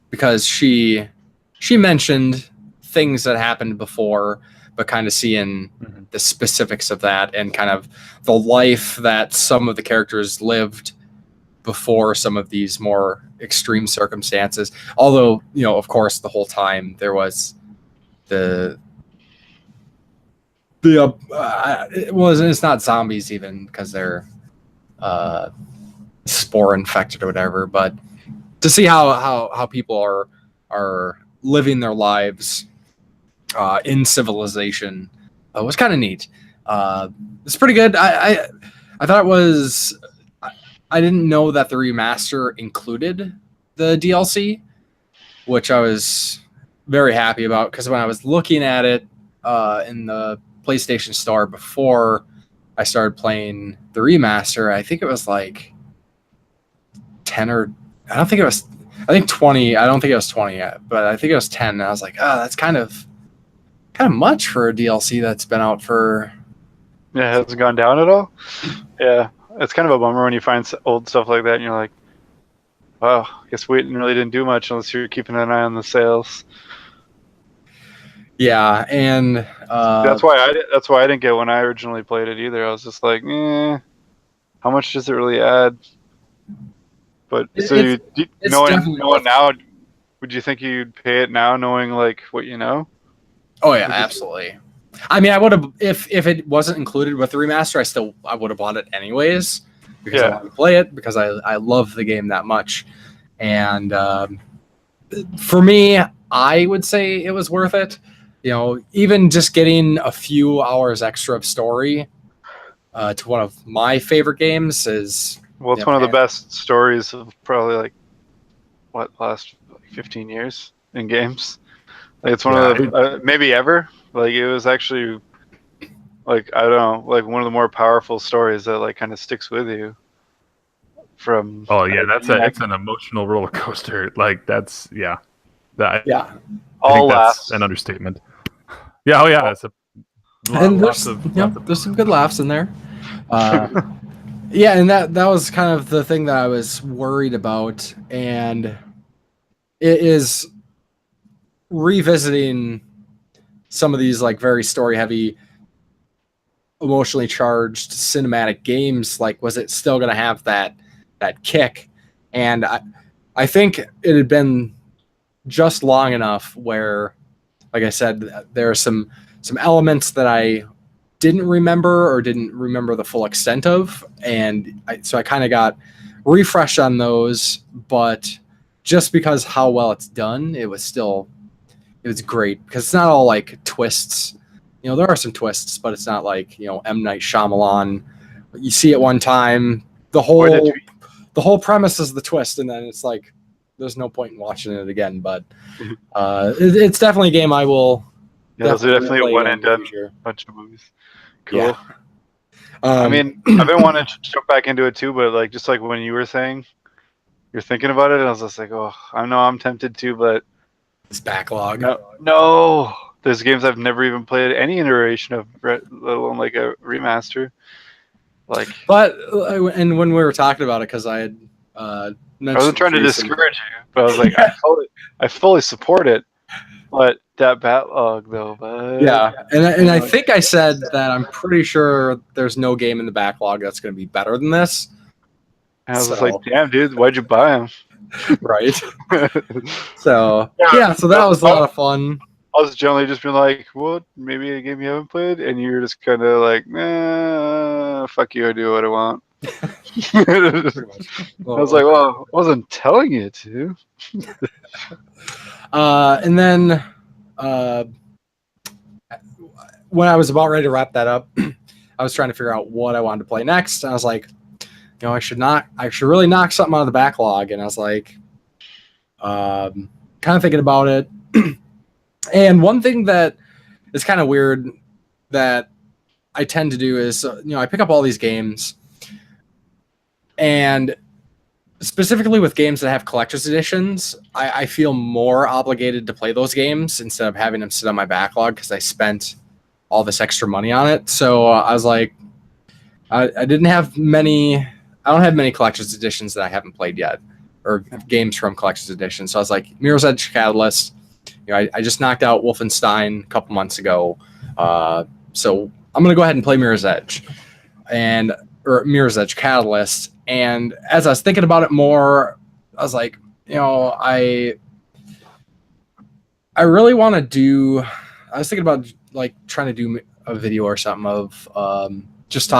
because she mentioned things that happened before, but kind of seeing the specifics of that and kind of the life that some of the characters lived before some of these more extreme circumstances. Although, of course, the whole time there was it's not zombies even, because they're spore infected or whatever, but to see how people are living their lives in civilization was kind of neat. It's pretty good. I thought it was. I didn't know that the remaster included the DLC, which I was very happy about, because when I was looking at it in the PlayStation Store before I started playing the remaster, I think it was like 10 or I think 20. I don't think it was 20 yet, but I think it was 10. And I was like, oh, that's kind of much for a DLC that's been out for. Yeah, it hasn't gone down at all. Yeah, it's kind of a bummer when you find old stuff like that and you're like, wow, I guess waiting really didn't do much unless you're keeping an eye on the sales. Yeah, and that's why I didn't get when I originally played it either. I was just like, how much does it really add? But so knowing now, would you think you'd pay it now, knowing like what you know? Oh yeah, absolutely. I mean, I would have if it wasn't included with the remaster. I would have bought it anyways, because I want to play it, because I love the game that much. And for me, I would say it was worth it. Even just getting a few hours extra of story to one of my favorite games is. Well, it's one of the best stories of probably last 15 years in games. Like, it's one of the maybe ever. Like, it was actually I don't know, one of the more powerful stories that kind of sticks with you. From it's an emotional roller coaster. That's all laughs. That's an understatement. Yeah, it's there's some good laughs in there. Yeah, and that was kind of the thing that I was worried about, and it is revisiting some of these very story heavy, emotionally charged cinematic games. Was it still going to have that kick? And I think it had been just long enough where, like I said, there are some elements that I didn't remember the full extent of, and so I kind of got refreshed on those. But just because how well it's done, it was great, because it's not all twists. There are some twists, but it's not M. Night Shyamalan. You see it one time, the whole premise is the twist, and then it's there's no point in watching it again. But it's definitely a game I will. Yeah, it's definitely a one and done bunch of movies. Cool. Yeah. I mean, I've been wanting to jump back into it too, but just when you were saying you're thinking about it, and I was just like, oh, I know I'm tempted to, but it's backlog. No, there's games I've never even played any iteration of, let alone a remaster. But and when we were talking about it, because I had I wasn't trying to discourage you, but I was like, I fully support it. But that backlog, though, but yeah, and I think I said that I'm pretty sure there's no game in the backlog that's going to be better than this. And I was just like, damn, dude, why'd you buy them? Right. So so that was a lot of fun. I was generally just being like, what? Maybe a game you haven't played, and you're just kind of like, nah, fuck you, I do what I want. I was like, well, I wasn't telling you to. And then when I was about ready to wrap that up, I was trying to figure out what I wanted to play next. And I was like, I should really knock something out of the backlog. And I was like, kind of thinking about it. And one thing that is kind of weird that I tend to do is, I pick up all these games, and specifically with games that have collector's editions, I feel more obligated to play those games instead of having them sit on my backlog because I spent all this extra money on it. So I was like, I don't have many collector's editions that I haven't played yet, or games from collector's editions. So I was like, Mirror's Edge Catalyst. I just knocked out Wolfenstein a couple months ago. So I'm going to go ahead and play Mirror's Edge or Mirror's Edge Catalyst. And as I was thinking about it more, I was like, I really want to do. I was thinking about like trying to do a video or something of just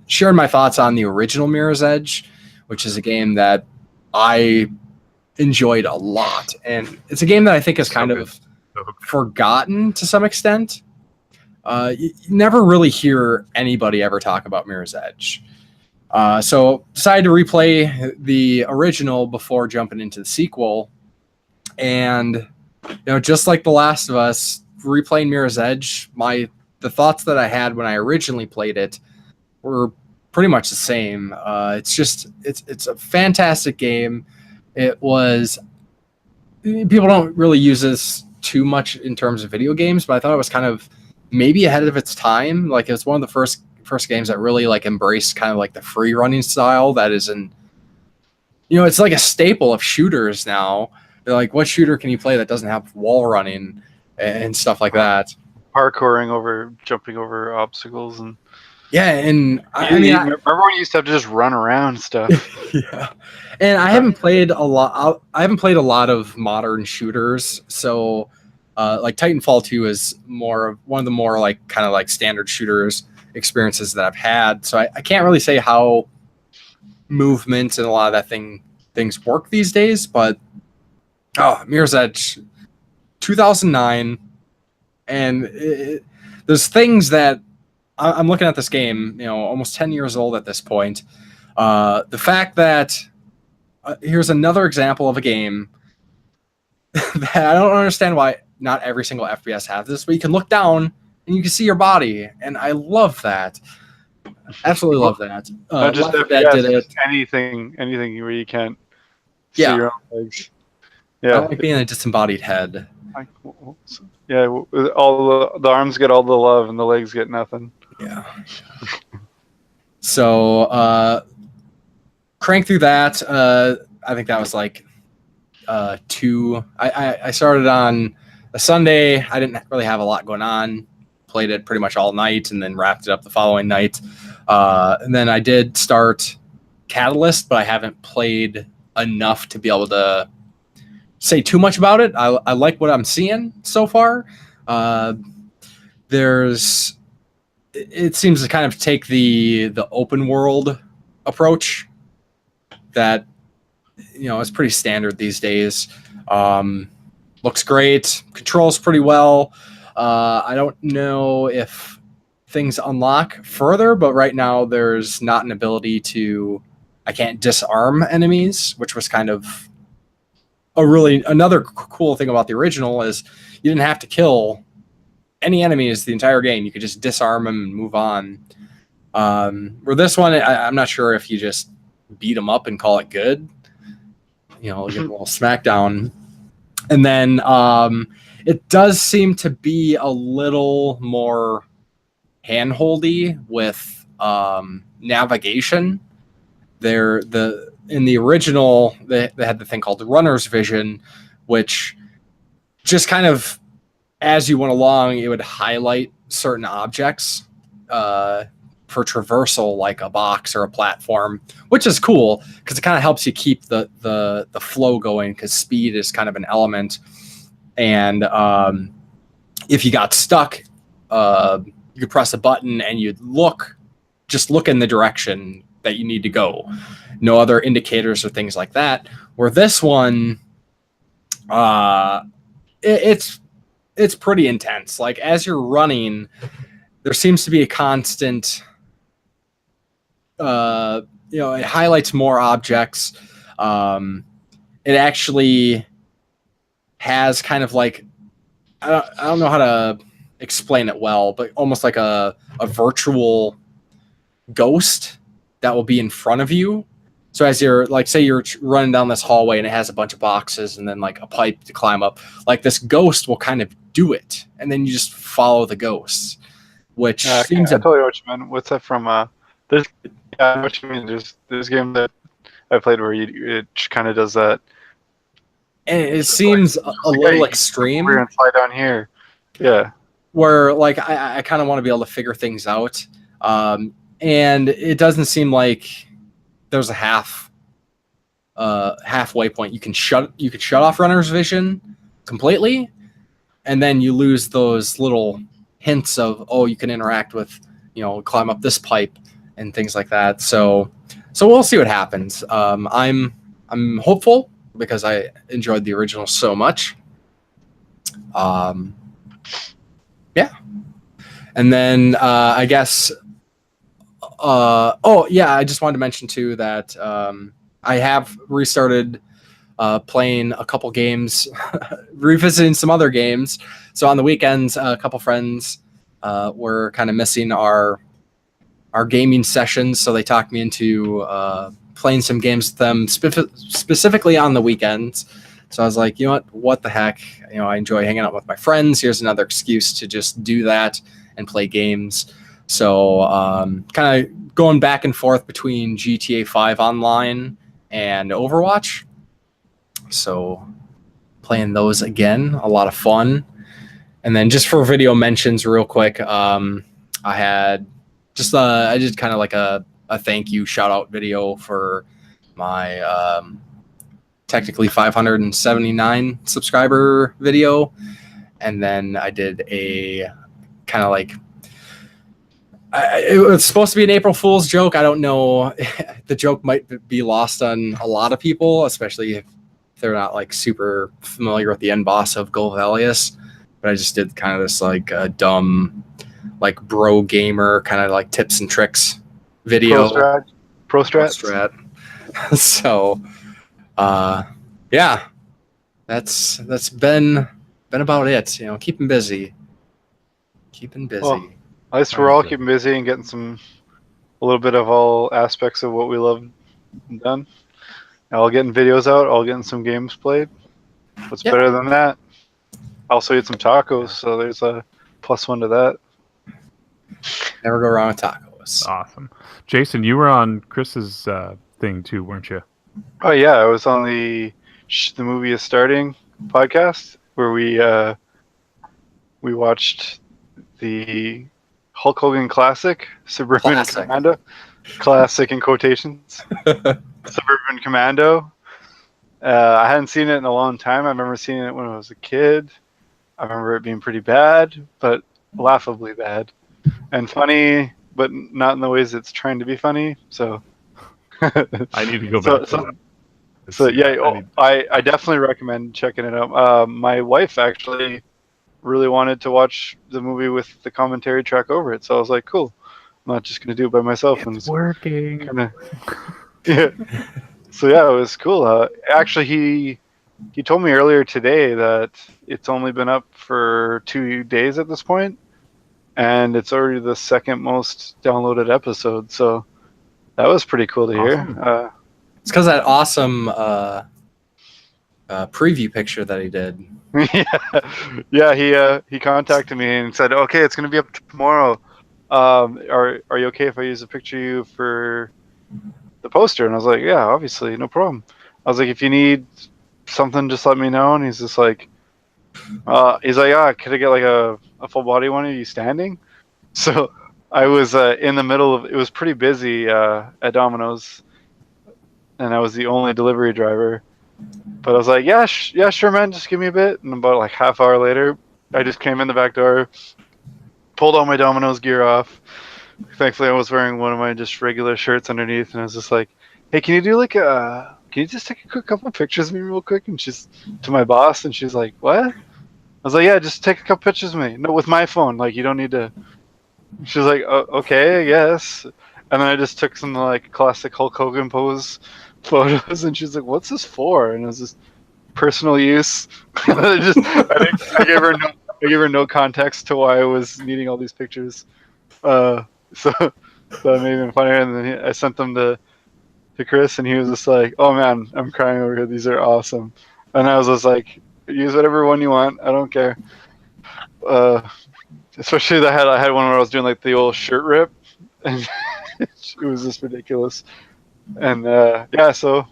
sharing my thoughts on the original Mirror's Edge, which is a game that I enjoyed a lot, and it's a game that I think is kind of forgotten to some extent. You never really hear anybody ever talk about Mirror's Edge. So decided to replay the original before jumping into the sequel. And, just like The Last of Us, replaying Mirror's Edge, the thoughts that I had when I originally played it were pretty much the same. It's a fantastic game. It was, people don't really use this too much in terms of video games, but I thought it was kind of maybe ahead of its time. Like, it was one of the first games that really like embraced kind of like the free running style that is it's like a staple of shooters now. They're like, what shooter can you play that doesn't have wall running and stuff like that? Parkouring jumping over obstacles and and remember when you used to have to just run around and stuff. Yeah, and I haven't played a lot. I haven't played a lot of modern shooters, so like Titanfall 2 is one of the more like kind of like standard shooters experiences that I've had. So I can't really say how movement and a lot of things work these days. But Mirror's Edge, 2009, and there's things that I'm looking at this game, almost 10 years old at this point. The fact that here's another example of a game that I don't understand why not every single FPS has this, but you can look down and you can see your body, and I love that. Absolutely love that. Not just Left 4 FPS, Dead did it. anything where you can't see Yeah. your own legs. I Yeah, like being a disembodied head. yeah. All the arms get all the love, and the legs get nothing. Yeah. So crank through that. I think that was like 2. I started on a Sunday. I didn't really have a lot going on. Played it pretty much all night and then wrapped it up the following night. And then I did start Catalyst, but I haven't played enough to be able to say too much about it. I like what I'm seeing so far. It seems to kind of take the open world approach that is pretty standard these days. Looks great, controls pretty well. I don't know if things unlock further, but right now there's not an ability I can't disarm enemies, which was kind of another cool thing about the original is you didn't have to kill any enemies the entire game. You could just disarm them and move on. Where this one, I'm not sure if you just beat them up and call it good. Give them a little smackdown. And then it does seem to be a little more handholdy with navigation. In the original, they had the thing called the runner's vision, which just kind of, as you went along, it would highlight certain objects for traversal, like a box or a platform, which is cool because it kind of helps you keep the flow going because speed is kind of an element. And if you got stuck, you could press a button and you'd just look in the direction that you need to go. No other indicators or things like that. Where this one, it's it's pretty intense. Like as you're running, there seems to be a constant. It highlights more objects. It actually has kind of like I don't know how to explain it well, but almost like a virtual ghost that will be in front of you. So as you're like, say you're running down this hallway and it has a bunch of boxes and then like a pipe to climb up, like this ghost will kind of do it, and then you just follow the ghosts, which seems. I totally know what you meant. What's that from? There's I know what you mean. There's game that I played where it kind of does that. And it seems a little extreme. We're gonna slide down here. Yeah. Where like I kind of want to be able to figure things out, and it doesn't seem like there's a halfway point. You could shut off runner's vision completely, and then you lose those little hints of you can interact with, climb up this pipe and things like that. So we'll see what happens. I'm hopeful because I enjoyed the original so much. Yeah. And then I guess I just wanted to mention too that I have restarted playing a couple games, revisiting some other games. So on the weekends, a couple friends were kind of missing our gaming sessions, so they talked me into playing some games with them specifically on the weekends. So I was like, what the heck? I enjoy hanging out with my friends. Here's another excuse to just do that and play games. So kind of going back and forth between GTA 5 Online and Overwatch. So playing those again, a lot of fun. And then just for video mentions real quick, I did kind of like a thank you shout out video for my technically 579 subscriber video. And then I did a kind of like, it was supposed to be an April Fool's joke. I don't know. The joke might be lost on a lot of people, especially if they're not like super familiar with the end boss of Golvalius. But I just did kind of this like dumb, like bro gamer kind of like tips and tricks video. Pro strat. So, yeah, that's been about it. Keeping busy. Well, at least we're all keeping busy and getting a little bit of all aspects of what we love done. All getting videos out, all getting some games played. What's better than that? Also eat some tacos, so there's a +1 to that. Never go wrong with tacos. Awesome. Jason, you were on Chris's thing too, weren't you? Oh yeah, I was on the movie is starting podcast where we watched the Hulk Hogan classic, Suburban Commando. Classic in quotations. Suburban Commando. I hadn't seen it in a long time. I remember seeing it when I was a kid. I remember it being pretty bad, but laughably bad. And funny, but not in the ways it's trying to be funny. So I need to go back to that. So yeah, I definitely recommend checking it out. My wife actually really wanted to watch the movie with the commentary track over it, so I was like, cool. I'm not just gonna do it by myself. It's working. Yeah. So yeah, it was cool. Actually, he told me earlier today that it's only been up for 2 days at this point, and it's already the second most downloaded episode. So that was pretty cool to hear. It's because that awesome preview picture that he did. Yeah. He contacted me and said, "Okay, it's going to be up tomorrow. Are you okay if I use a picture of you for the poster?" And I was like, "Yeah, obviously, no problem." I was like, "If you need something, just let me know." And he's just like, "Yeah, could I get like a full body one of you standing?" So I was in the middle of. It was pretty busy at Domino's, and I was the only delivery driver. But I was like, yeah, sure, man. Just give me a bit. And about like half hour later, I just came in the back door, pulled all my Domino's gear off. Thankfully, I was wearing one of my just regular shirts underneath, and I was just like, "Hey, can you just take a quick couple of pictures of me real quick?" And she's to my boss, and she's like, "What?" was like, yeah, just take a couple pictures of me. No, with my phone. Like, you don't need to. She was like, oh, okay, I guess. And then I just took some like classic Hulk Hogan pose photos, and she's like, "What's this for?" And it was just personal use. I gave her no context to why I was needing all these pictures. So that made it funnier. And then I sent them to Chris, and he was just like, "Oh man, I'm crying over here. These are awesome." And I was just like, "Use whatever one you want. I don't care." Especially I had one where I was doing like the old shirt rip, and it was just ridiculous. And yeah, so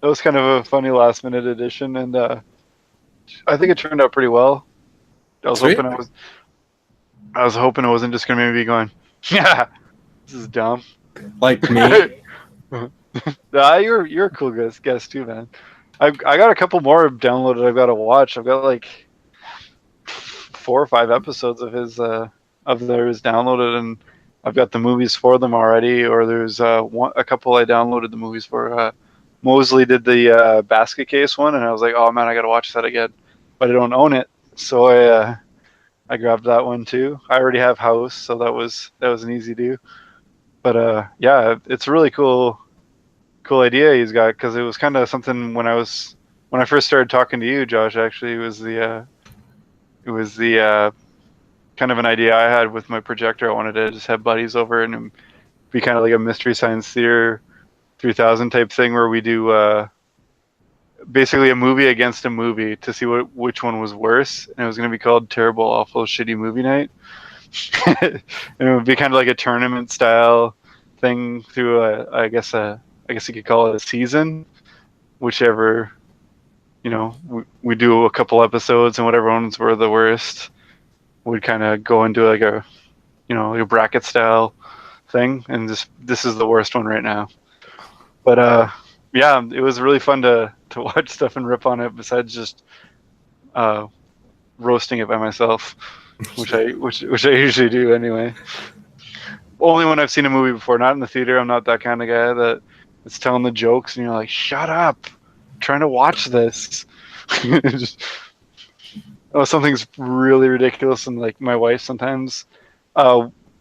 it was kind of a funny last minute addition, and I think it turned out pretty well. I was hoping it wasn't just gonna be going, yeah, this is dumb. Like me. Nah, you're a cool guest too, man. I got a couple more downloaded. I've got to watch. I've got like 4 or 5 episodes of theirs downloaded, and I've got the movies for them already. Or there's a couple I downloaded the movies for. Mosley did the basket case one, and I was like, oh man, I got to watch that again, but I don't own it, so I grabbed that one too. I already have House, so that was an easy do. But yeah, it's a really cool idea he's got, because it was kind of something when I first started talking to you, Josh. Actually, it was the kind of an idea I had with my projector. I wanted to just have buddies over and be kind of like a Mystery Science Theater 3000 type thing, where we do basically a movie against a movie to see which one was worse, and it was going to be called Terrible, Awful, Shitty Movie Night. And it would be kind of like a tournament style thing through I guess you could call it a season, whichever, we do a couple episodes, and whatever ones were the worst would kind of go into like a bracket style thing, and this is the worst one right now. But yeah, it was really fun to watch stuff and rip on it, besides just roasting it by myself, which I usually do anyway. Only when I've seen a movie before, not in the theater. I'm not that kind of guy that is telling the jokes and you're like, shut up, I'm trying to watch this. Something's really ridiculous, and like my wife sometimes,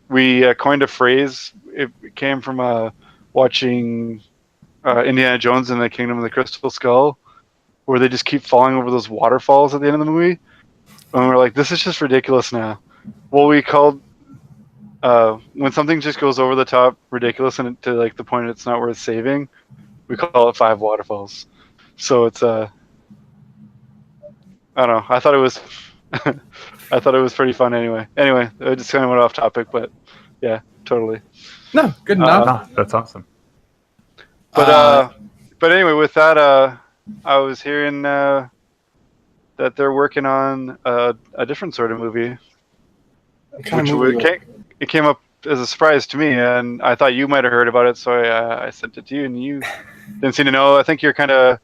we coined a phrase. It came from watching Indiana Jones and the Kingdom of the Crystal Skull, where they just keep falling over those waterfalls at the end of the movie. And we're like, this is just ridiculous now. Well, we called when something just goes over the top ridiculous and to like the point it's not worth saving, we call it 5 waterfalls. So it's I don't know. I thought it was pretty fun anyway. Anyway, I just kind of went off topic, but yeah, totally. No, good enough. That's awesome. But anyway, with that, I was hearing that they're working on a different sort of movie. It came up as a surprise to me, and I thought you might have heard about it, so I sent it to you, and you didn't seem to know. I think you're kind of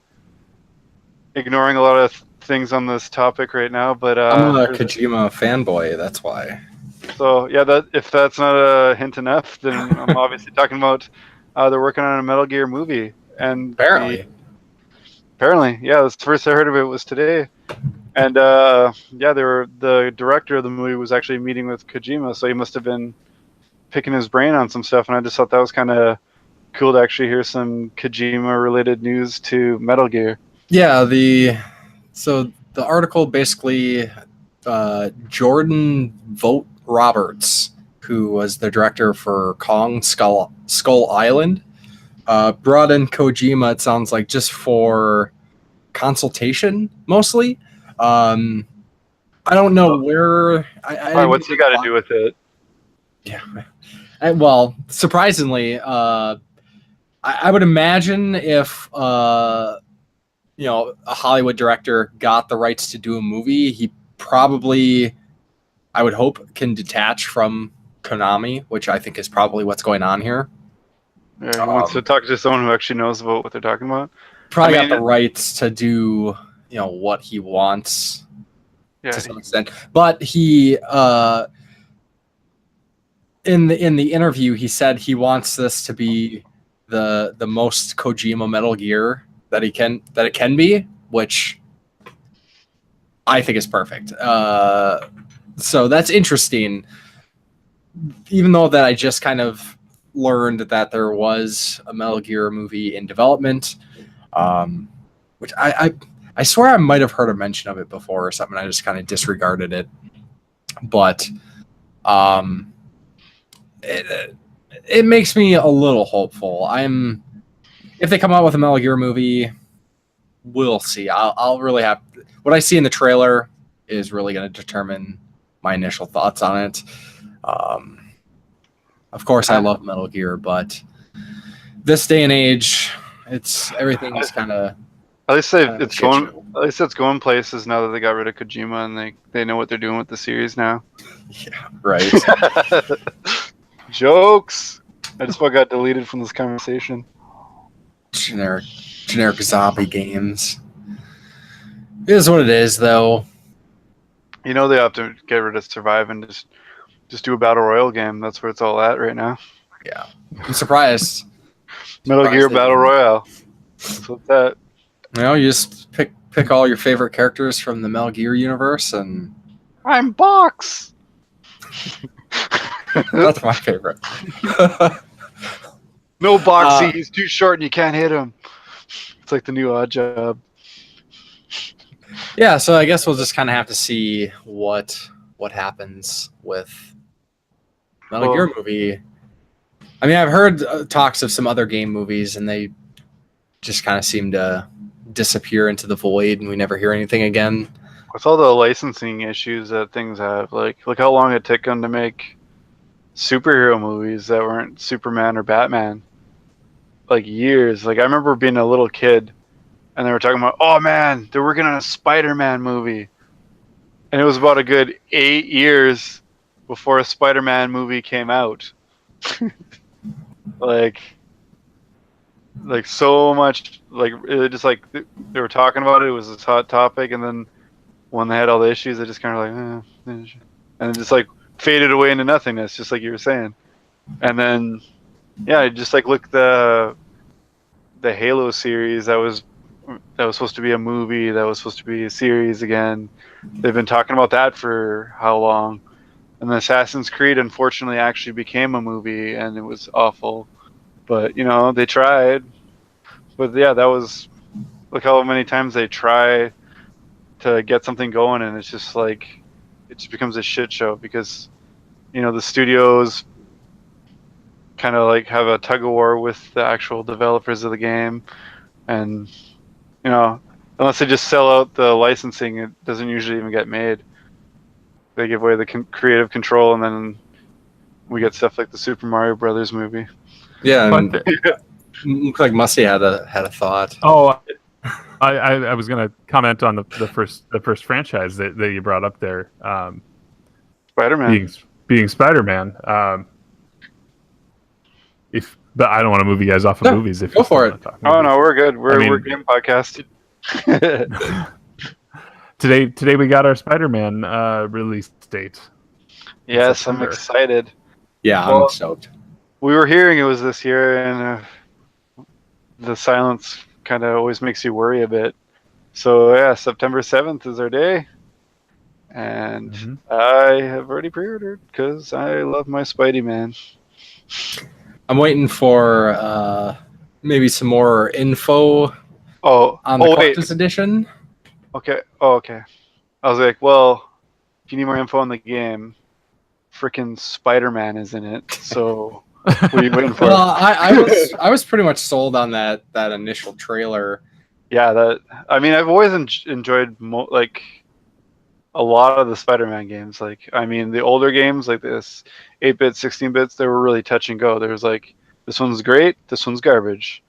ignoring a lot of things on this topic right now, but I'm a Kojima fanboy, that's why. So yeah, if that's not a hint enough, then I'm obviously talking about they're working on a Metal Gear movie, and apparently, yeah, the first I heard of it was today. And yeah, the director of the movie was actually meeting with Kojima, so he must have been picking his brain on some stuff. And I just thought that was kind of cool to actually hear some Kojima-related news to Metal Gear. Yeah, the article basically, Jordan Vogt Roberts, who was the director for Kong Skull Island, brought in Kojima, it sounds like, just for consultation, mostly. I don't know where. What's he got to do with it? Yeah. Well, surprisingly, I would imagine if a Hollywood director got the rights to do a movie, he probably, I would hope, can detach from Konami, which I think is probably what's going on here. Yeah, he wants to talk to someone who actually knows about what they're talking about. Probably got the rights to do what he wants, to some extent. But he in the interview he said he wants this to be the most Kojima Metal Gear that it can be, which I think is perfect. So that's interesting. Even though that I just kind of learned that there was a Metal Gear movie in development, which I swear I might have heard a mention of it before or something. I just kind of disregarded it. But it makes me a little hopeful. If they come out with a Metal Gear movie, we'll see. I'll really have what I see in the trailer is really going to determine my initial thoughts on it. Of course, I love Metal Gear, but this day and age, everything is kind of. At least it's going. At least it's going places now that they got rid of Kojima and they know what they're doing with the series now. Yeah, right. Jokes. I just got deleted from this conversation. Generic zombie games. It is what it is, though. You know they have to get rid of Survive and just do a battle royale game. That's where it's all at right now. Yeah, I'm surprised. Metal Gear Battle Royale. That's what's that. You know, you just pick all your favorite characters from the Metal Gear universe, and I'm Box. That's my favorite. No Boxy, he's too short and you can't hit him. It's like the new Odd Job. Yeah, so I guess we'll just kind of have to see what happens with Metal Gear movie. I mean, I've heard talks of some other game movies, and they just kind of seem to disappear into the void, and we never hear anything again. With all the licensing issues that things have, like look how long it took them to make superhero movies that weren't Superman or Batman. Like years. Like I remember being a little kid, and they were talking about, oh man, they're working on a Spider-Man movie, and it was about a good 8 years before a Spider-Man movie came out. like so much, like it just like they were talking about it. It was this hot topic, and then when they had all the issues, they just kind of like, and it just like faded away into nothingness, just like you were saying. And then, yeah, just like look the Halo series that was supposed to be a movie, that was supposed to be a series again. They've been talking about that for how long? And the Assassin's Creed, unfortunately, actually became a movie, and it was awful. But you know, they tried. But yeah, that was look how many times they try to get something going, and it's just like it just becomes a shit show because you know the studios kind of like have a tug of war with the actual developers of the game, and you know, unless they just sell out the licensing, it doesn't usually even get made. They give away the creative control, and then we get stuff like the Super Mario Brothers movie. Yeah, and looks like Musty had a thought. Oh, I was going to comment on the first franchise that you brought up there. Spider-Man. Being Spider-Man. But I don't want to move you guys off of movies. If go for it. Oh no, we're good. We're game podcast. Today we got our Spider-Man release date. Yes, I'm excited. Yeah, I'm stoked. We were hearing it was this year, and the silence kind of always makes you worry a bit. So yeah, September 7th is our day, and I have already pre-ordered because I love my Spidey Man. I'm waiting for maybe some more info on the collector's edition. Okay. Oh, okay. I was like, well, if you need more info on the game, freaking Spider-Man is in it. So what are you waiting for? Well, I was pretty much sold on that initial trailer. Yeah, I've always enjoyed like a lot of the Spider-Man games. Like, I mean, the older games like this 8-bit, 16-bits, they were really touch and go. There was like, this one's great, this one's garbage.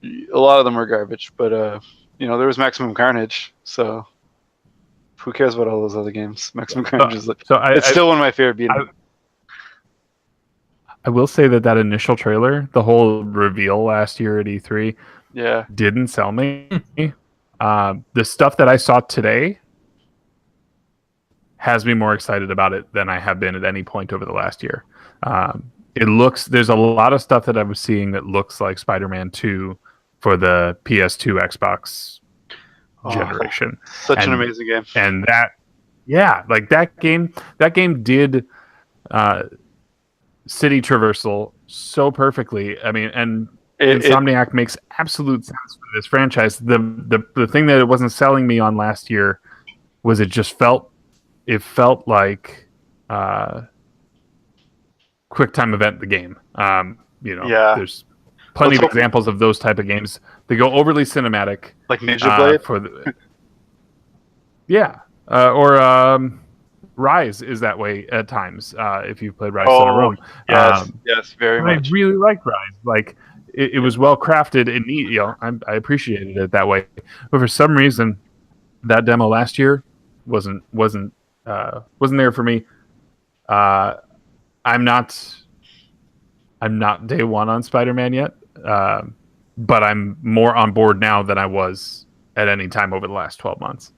A lot of them were garbage, but you know, there was Maximum Carnage, so who cares about all those other games? Maximum Carnage is like, it's still one of my favorite beat 'em up. I will say that initial trailer, the whole reveal last year at E3, didn't sell me. The stuff that I saw today has me more excited about it than I have been at any point over the last year. There's a lot of stuff that I was seeing that looks like Spider-Man 2 for the PS2 Xbox generation. Such an amazing game. And that game did city traversal so perfectly. I mean, and Insomniac makes absolute sense for this franchise. The thing that it wasn't selling me on last year was it felt like quick time event the game. There's plenty of examples of those type of games. They go overly cinematic, like Ninja Blade. Or Rise is that way at times. If you've played Rise Son of Rome, yes, very much. I really liked Rise. Like it was well crafted and neat. I appreciated it that way. But for some reason, that demo last year wasn't there for me. I'm not day one on Spider-Man yet, but I'm more on board now than I was at any time over the last 12 months.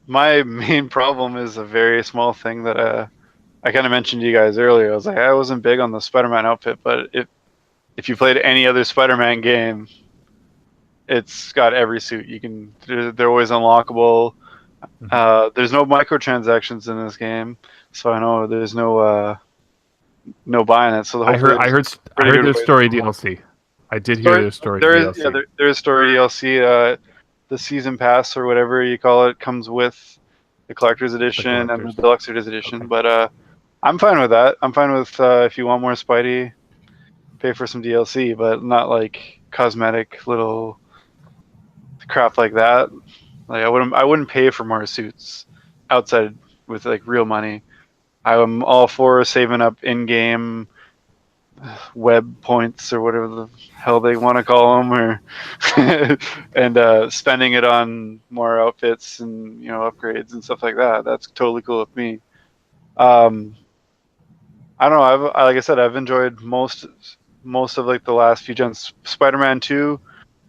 My main problem is a very small thing that I kind of mentioned to you guys earlier. I was like, I wasn't big on the Spider-Man outfit, but if you played any other Spider-Man game, it's got every suit. They're always unlockable. There's no microtransactions in this game, so I know there's no buying it. So I heard there's story DLC. I did hear there's story DLC. There is story DLC. The season pass or whatever you call it comes with the collector's edition and the deluxe edition. Okay. But I'm fine with that. I'm fine with if you want more Spidey, pay for some DLC, but not like cosmetic little crap like that. Like I wouldn't pay for more suits outside with like real money. I'm all for saving up in-game web points or whatever the hell they want to call them, or and spending it on more outfits and upgrades and stuff like that. That's totally cool with me. I don't know. Like I said, I've enjoyed most of like the last few gens. Spider-Man 2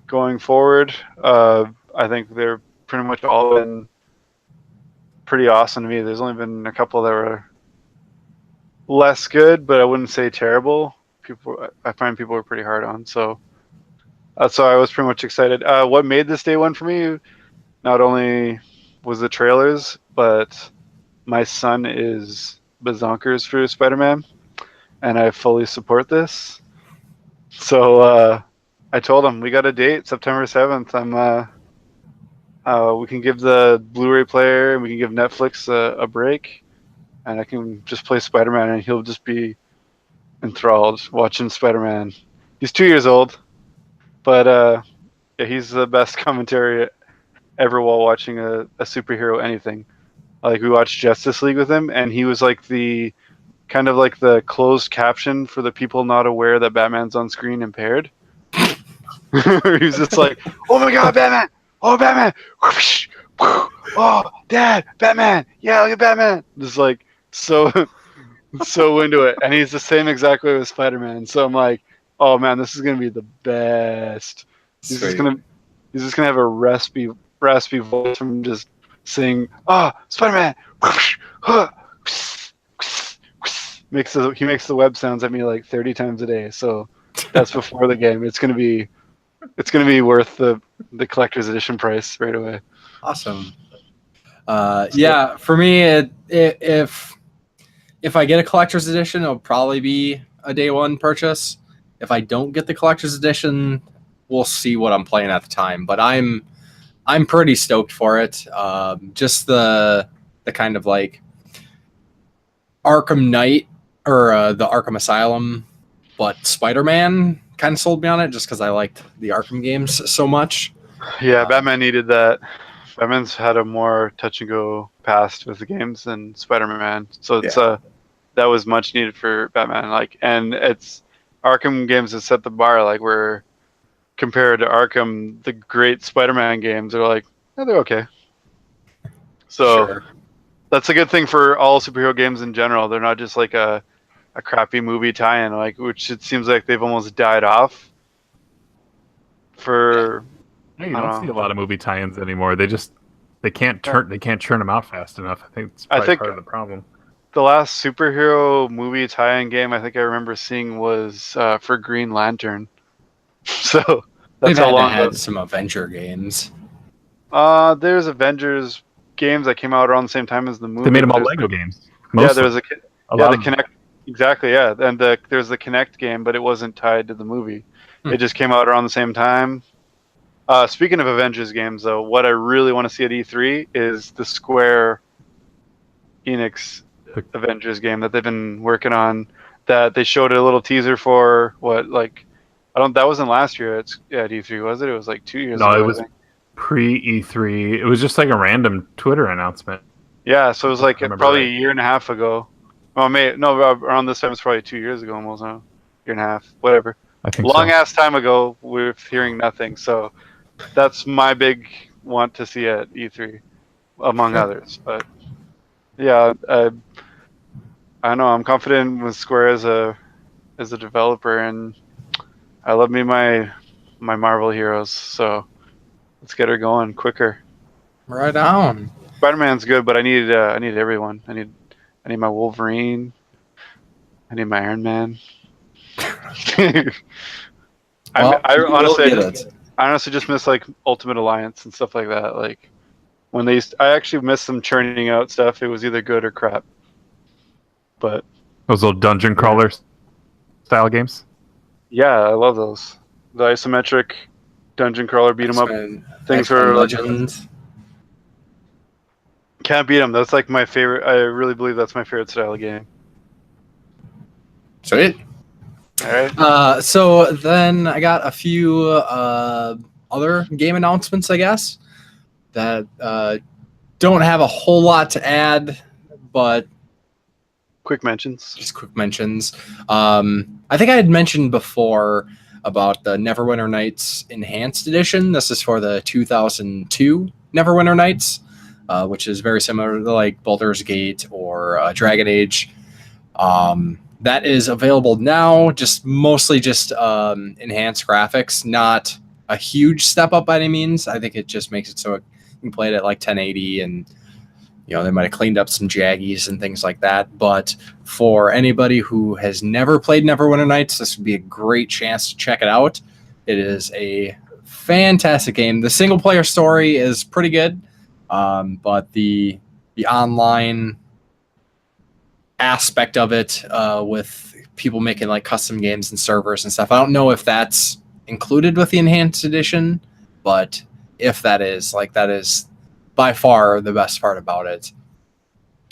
going forward. I think they're pretty much all been pretty awesome to me. There's only been a couple that were less good, but I wouldn't say terrible. I find people are pretty hard on, so I was pretty much excited. What made this day one for me, not only was the trailers, but my son is bazonkers for Spider-Man, and I fully support this. So I told him we got a date, September 7th. We can give the Blu-ray player, and we can give Netflix a break, and I can just play Spider-Man, and he'll just be enthralled watching Spider-Man. He's 2 years old, but he's the best commentary ever while watching a superhero anything. Like we watched Justice League with him, and he was like the kind of like the closed caption for the people not aware that Batman's on screen impaired. He's just like, "Oh my God, Batman! Oh, Batman! Oh, Dad, Batman! Yeah, look at Batman!" Just like so into it, and he's the same exact way with Spider-Man. So I'm like, "Oh man, this is gonna be the best." He's just gonna have a raspy voice from just saying, Spider-Man! He makes the web sounds at me like 30 times a day. So that's before the game. It's gonna be worth the collector's edition price right away. Awesome. Yeah, for me, if I get a collector's edition, it'll probably be a day one purchase. If I don't get the collector's edition, we'll see what I'm playing at the time. But I'm pretty stoked for it. Just the kind of like Arkham Knight or the Arkham Asylum, but Spider-Man kind of sold me on it just because I liked the Arkham games so much. Yeah, Batman needed that. Batman's had a more touch and go past with the games than Spider-Man, so it's that was much needed for Batman. Like, and it's Arkham games that set the bar. Like, we're compared to Arkham, the great Spider-Man games are like, they're okay. So that's a good thing for all superhero games in general. They're not just like a crappy movie tie-in, like, which it seems like they've almost died off. For you don't see a lot of movie tie-ins anymore. They can't churn them out fast enough. I think it's part of the problem. The last superhero movie tie-in game I think I remember seeing was for Green Lantern. So that's how long. Had some Avenger games. There's Avengers games that came out around the same time as the movie. They made them all There's- Lego games. Yeah, there was the the Kinect. Exactly, yeah. And there's the Kinect game, but it wasn't tied to the movie. It just came out around the same time. Speaking of Avengers games, though, what I really want to see at E3 is the Square Enix Avengers game that they've been working on. That they showed a little teaser for. That wasn't last year at E3, was it? It was like 2 years ago. No, it was pre E3. It was just like a random Twitter announcement. Yeah, so it was like probably right. a year and a half ago. Well, around this time it's probably 2 years ago, almost now. Year and a half, whatever. I think Long so. ass time ago, we're hearing nothing. So that's my big want to see at E3, among others. But yeah, I don't know. I'm confident with Square as a developer, and I love me my Marvel heroes. So let's get her going quicker. Right on. Spider-Man's good, but I need everyone. I need my Wolverine. I need my Iron Man. I honestly just miss like Ultimate Alliance and stuff like that. Like when I actually miss them churning out stuff. It was either good or crap. But Those little dungeon crawler style games. yeah, I love those. The isometric dungeon crawler beat 'em up things are Legends. Can't beat them. That's like my favorite. I really believe that's my favorite style of game. Sweet. All right. So then I got a few other game announcements, I guess, that don't have a whole lot to add, but Quick mentions. just quick mentions. I think I had mentioned before about the Neverwinter Nights Enhanced Edition. This is for the 2002 Neverwinter Nights, which is very similar to like Baldur's Gate or Dragon Age. That is available now, mostly enhanced graphics, not a huge step up by any means. I think it just makes it so you can play it at like 1080, and they might have cleaned up some jaggies and things like that. But for anybody who has never played Neverwinter Nights, this would be a great chance to check it out. It is a fantastic game. The single player story is pretty good, but the online aspect of it, with people making like custom games and servers and stuff, I don't know if that's included with the enhanced edition, but if that is, that is by far the best part about it.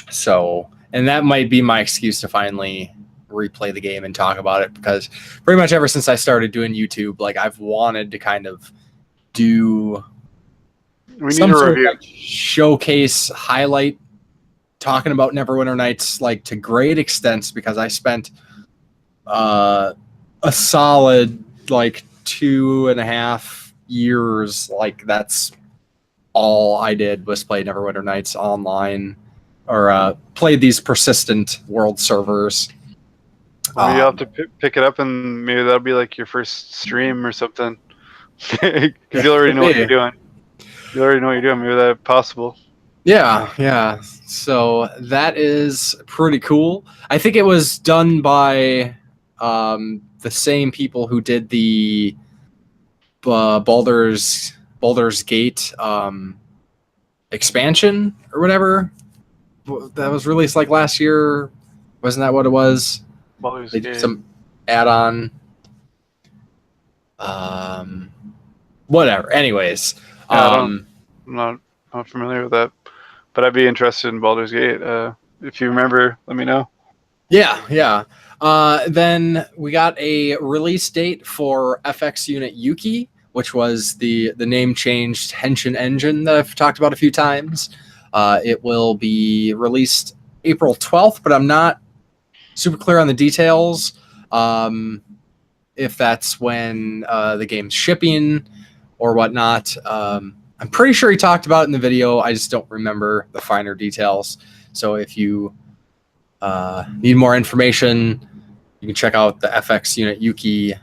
So, and that might be my excuse to finally replay the game and talk about it, because pretty much ever since I started doing YouTube, I've wanted to kind of do some sort of showcase highlight talking about Neverwinter Nights to great extents, because I spent a solid 2.5 years, that's all I did was play Neverwinter Nights online, or played these persistent world servers. Maybe you'll have to pick it up, and maybe that'll be your first stream or something. Because you already know what you're doing. Maybe that's possible. Yeah. So that is pretty cool. I think it was done by the same people who did the Baldur's Gate expansion or whatever that was released last year. Wasn't that what it was? They did some add-on. Whatever. Anyways, I'm not familiar with that, but I'd be interested in Baldur's Gate. If you remember, let me know. Yeah. Then we got a release date for FX Unit Yuki, which was the name changed Henshin Engine that I've talked about a few times. It will be released April 12th, but I'm not super clear on the details. If that's when the game's shipping or whatnot. I'm pretty sure he talked about it in the video. I just don't remember the finer details. So if you need more information, you can check out the FX Unit Yuki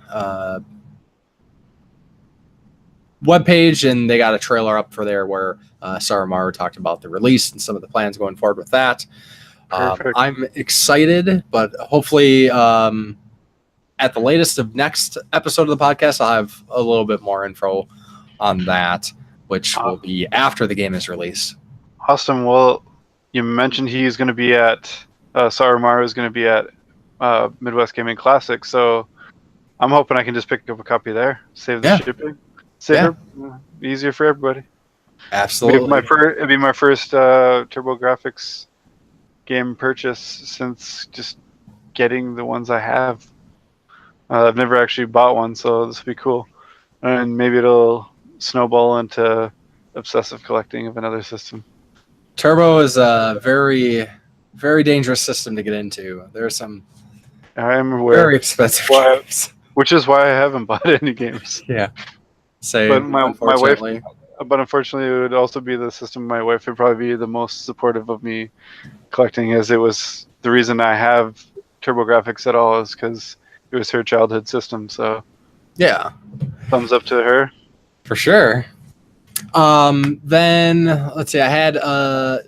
webpage, and they got a trailer up for there where Saramaru talked about the release and some of the plans going forward with that. I'm excited, but hopefully at the latest of next episode of the podcast, I'll have a little bit more info on that. which will be after the game is released. Awesome. Well, you mentioned he's going to be at Saramaru is going to be at Midwest Gaming Classic, so I'm hoping I can just pick up a copy there, save the shipping, easier for everybody. Absolutely. It'd be my first TurboGrafx game purchase since just getting the ones I have. I've never actually bought one, so this will be cool. And maybe it'll snowball into obsessive collecting of another system. Turbo is a very, very dangerous system to get into. There are some very expensive games. Which is why I haven't bought any games. Yeah. Same, but my unfortunately. wife, but unfortunately, it would also be the system my wife would probably be the most supportive of me collecting, as it was the reason I have TurboGrafx at all is because it was her childhood system. So yeah, thumbs up to her. For sure. Then let's see. I had I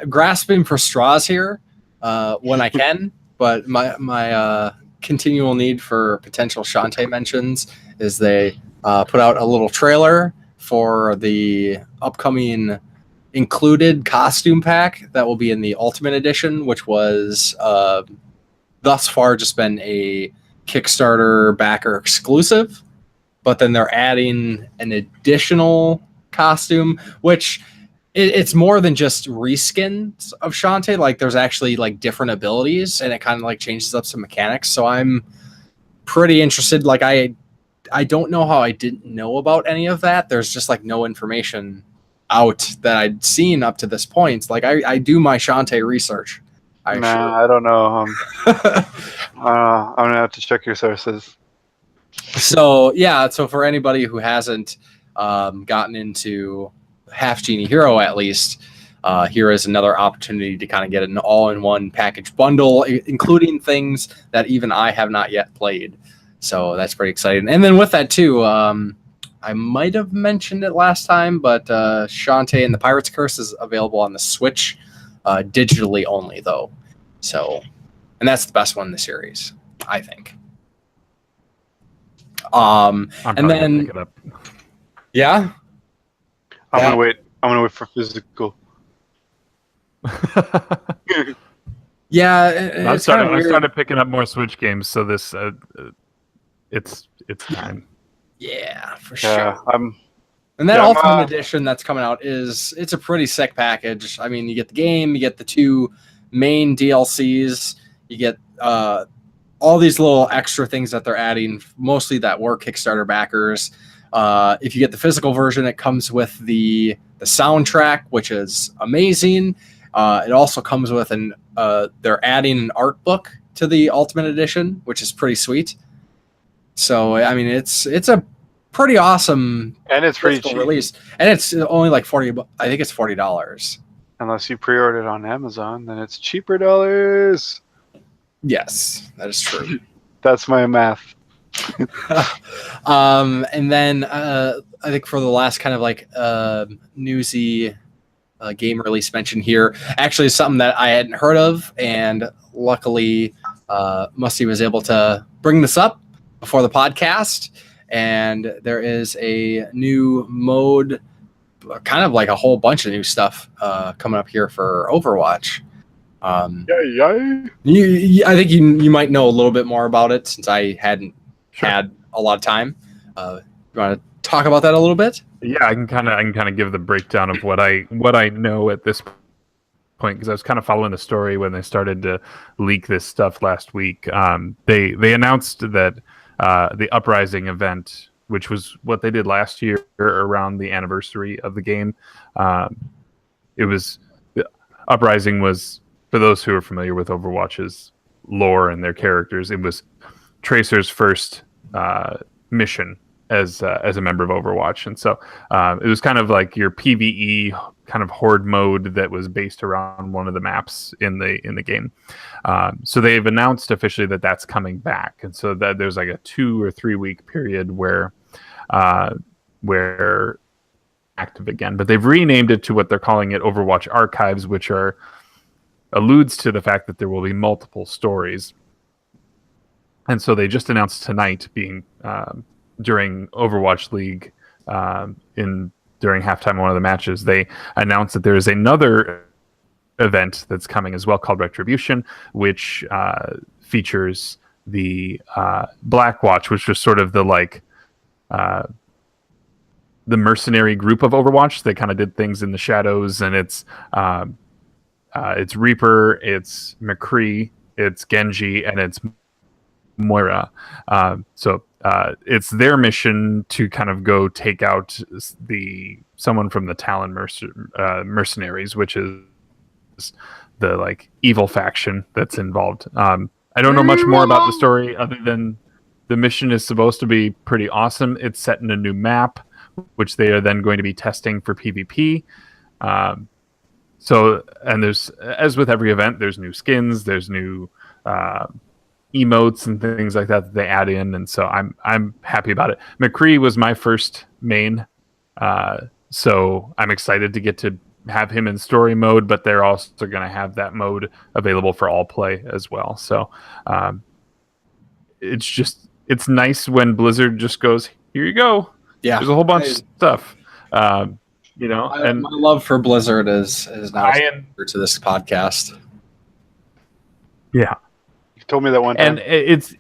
grasping for straws here when I can, but my continual need for potential Shantae mentions is they put out a little trailer for the upcoming included costume pack that will be in the Ultimate Edition, which was thus far just been a Kickstarter backer exclusive. But then they're adding an additional costume, which it's more than just reskins of Shantae. Like there's actually like different abilities, and it kind of like changes up some mechanics. So I'm pretty interested. Like I don't know how I didn't know about any of that. There's just like no information out that I'd seen up to this point. Like I do my Shantae research. I don't know. I'm gonna have to check your sources. So yeah, so for anybody who hasn't gotten into Half Genie Hero, at least here is another opportunity to kind of get an all-in-one package bundle, including things that even I have not yet played. So that's pretty exciting. And then with that too, I might have mentioned it last time, but Shantae and the Pirate's Curse is available on the Switch, digitally only though. So, and that's the best one in the series, I think. And then pick it up. Yeah. I'm gonna wait for physical. Yeah, I started picking up more Switch games, so this it's time. Yeah, for sure. And that Yeah, Ultimate Edition that's coming out it's a pretty sick package. I mean, you get the game, you get the 2 main DLCs, you get all these little extra things that they're adding, mostly that were Kickstarter backers. If you get the physical version, it comes with the soundtrack, which is amazing. It also comes with they're adding an art book to the Ultimate Edition, which is pretty sweet. So I mean, it's a pretty awesome and it's pretty cheap release, and it's only like $40. I think it's $40. Unless you pre-order it on Amazon, then it's cheaper dollars. Yes, that is true. That's my math. And then I think for the last kind of like newsy game release mention here, actually something that I hadn't heard of, and luckily Musty was able to bring this up before the podcast. And there is a new mode, kind of like a whole bunch of new stuff coming up here for Overwatch. I think you might know a little bit more about it since I hadn't had a lot of time. You want to talk about that a little bit? Yeah, I can kind of give the breakdown of what I know at this point, because I was kind of following the story when they started to leak this stuff last week. They announced that the Uprising event, which was what they did last year around the anniversary of the game, Uprising was, for those who are familiar with Overwatch's lore and their characters, it was Tracer's first mission as a member of Overwatch, and so it was kind of like your PvE kind of horde mode that was based around one of the maps in the game. So they've announced officially that that's coming back, and so that there's like a 2 or 3 week period where active again, but they've renamed it to what they're calling it Overwatch Archives, which alludes to the fact that there will be multiple stories. And so they just announced tonight, being during Overwatch League during halftime of one of the matches, they announced that there is another event that's coming as well called Retribution, which features the Black Watch, which was sort of the mercenary group of Overwatch. They kind of did things in the shadows, and it's Reaper, it's McCree, it's Genji, and it's Moira. So it's their mission to kind of go take out someone from the Talon mercenaries, which is the evil faction that's involved. I don't know much more about the story other than the mission is supposed to be pretty awesome. It's set in a new map, which they are then going to be testing for PvP. So, and there's, as with every event, there's new skins, there's new emotes and things like that they add in, and so I'm happy about it. McCree was my first main, so I'm excited to get to have him in story mode, but they're also going to have that mode available for all play as well. So it's nice when Blizzard just goes, here you go. Yeah, there's a whole bunch of stuff. And my love for Blizzard is not to this podcast. Yeah, you told me that one time. And it's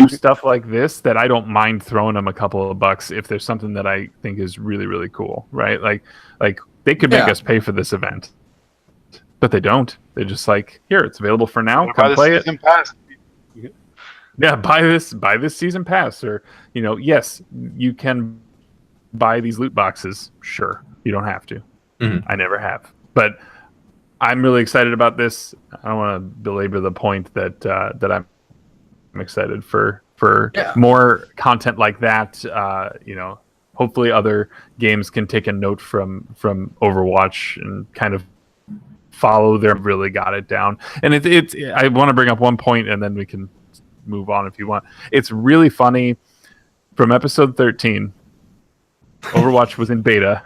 stuff like this that I don't mind throwing them a couple of bucks if there's something that I think is really, really cool, right? Like they could make us pay for this event, but they don't. They're just like, here, it's available for now. Come play it. Pass. Yeah, buy this season pass, or yes, you can buy these loot boxes. Sure, you don't have to. Mm-hmm. I never have, but I'm really excited about this. I don't want to belabor the point that I'm excited for more content like that. Hopefully other games can take a note from Overwatch and kind of follow their really got it down. And it's I want to bring up one point and then we can move on if you want. It's really funny. From episode 13, Overwatch was in beta.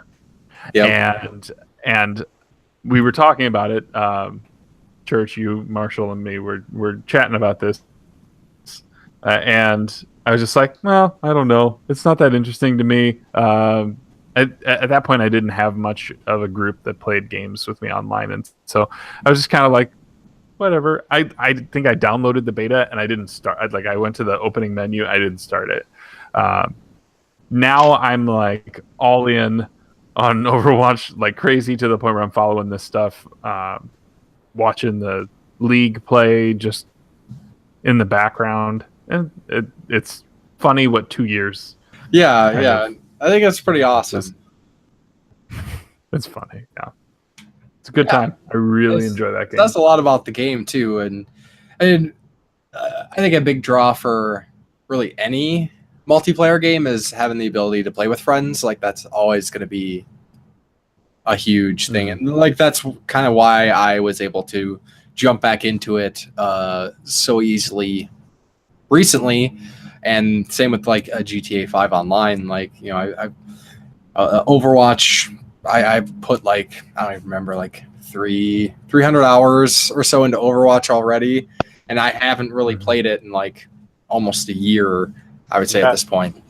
Yep. And we were talking about it. Church, you, Marshall, and me were chatting about this. And I was just like, well, I don't know. It's not that interesting to me. At that point, I didn't have much of a group that played games with me online. And so I was just kind of like, whatever. I think I downloaded the beta and I didn't start. I went to the opening menu. I didn't start it. Now I'm like all in on Overwatch like crazy to the point where I'm following this stuff, watching the league play just in the background. And it's funny what 2 years. Yeah. I think it's pretty awesome. It's funny. Yeah. It's a good time. I really enjoy that game. That's a lot about the game too. And I think a big draw for really any multiplayer game is having the ability to play with friends. Like that's always going to be a huge thing. And like, that's kind of why I was able to jump back into it so easily recently, and same with like a GTA 5 online. Like I Overwatch, I put like I don't even remember like 300 hours or so into Overwatch already, and I haven't really played it in like almost a year. I would say at this point.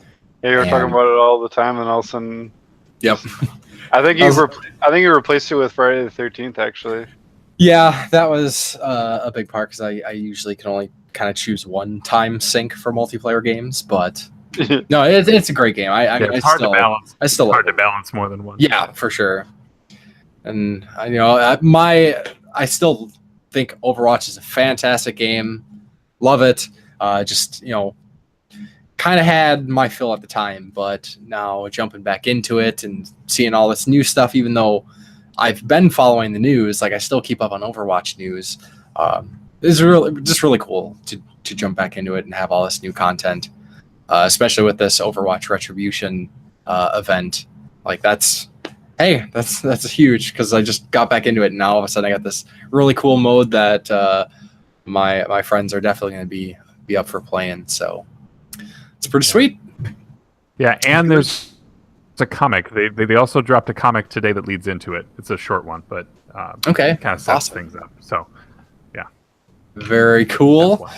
Yeah, you were talking about it all the time, and all of a sudden. Yep. I think you replaced it with Friday the 13th actually. Yeah, that was a big part because I usually can only kind of choose one time sync for multiplayer games, but no, it's a great game. It's hard to balance. It's hard to balance more than one. Yeah, for sure. And I still think Overwatch is a fantastic game. Love it. Just kind of had my fill at the time, but now jumping back into it and seeing all this new stuff, even though I've been following the news, like I still keep up on Overwatch news. It's really cool to jump back into it and have all this new content, especially with this Overwatch Retribution event. Like that's huge because I just got back into it and now all of a sudden I got this really cool mode that my friends are definitely going to be up for playing. So it's pretty sweet. Yeah, and there's a comic. They also dropped a comic today that leads into it. It's a short one, but okay, kind of sets things up. So. Very cool.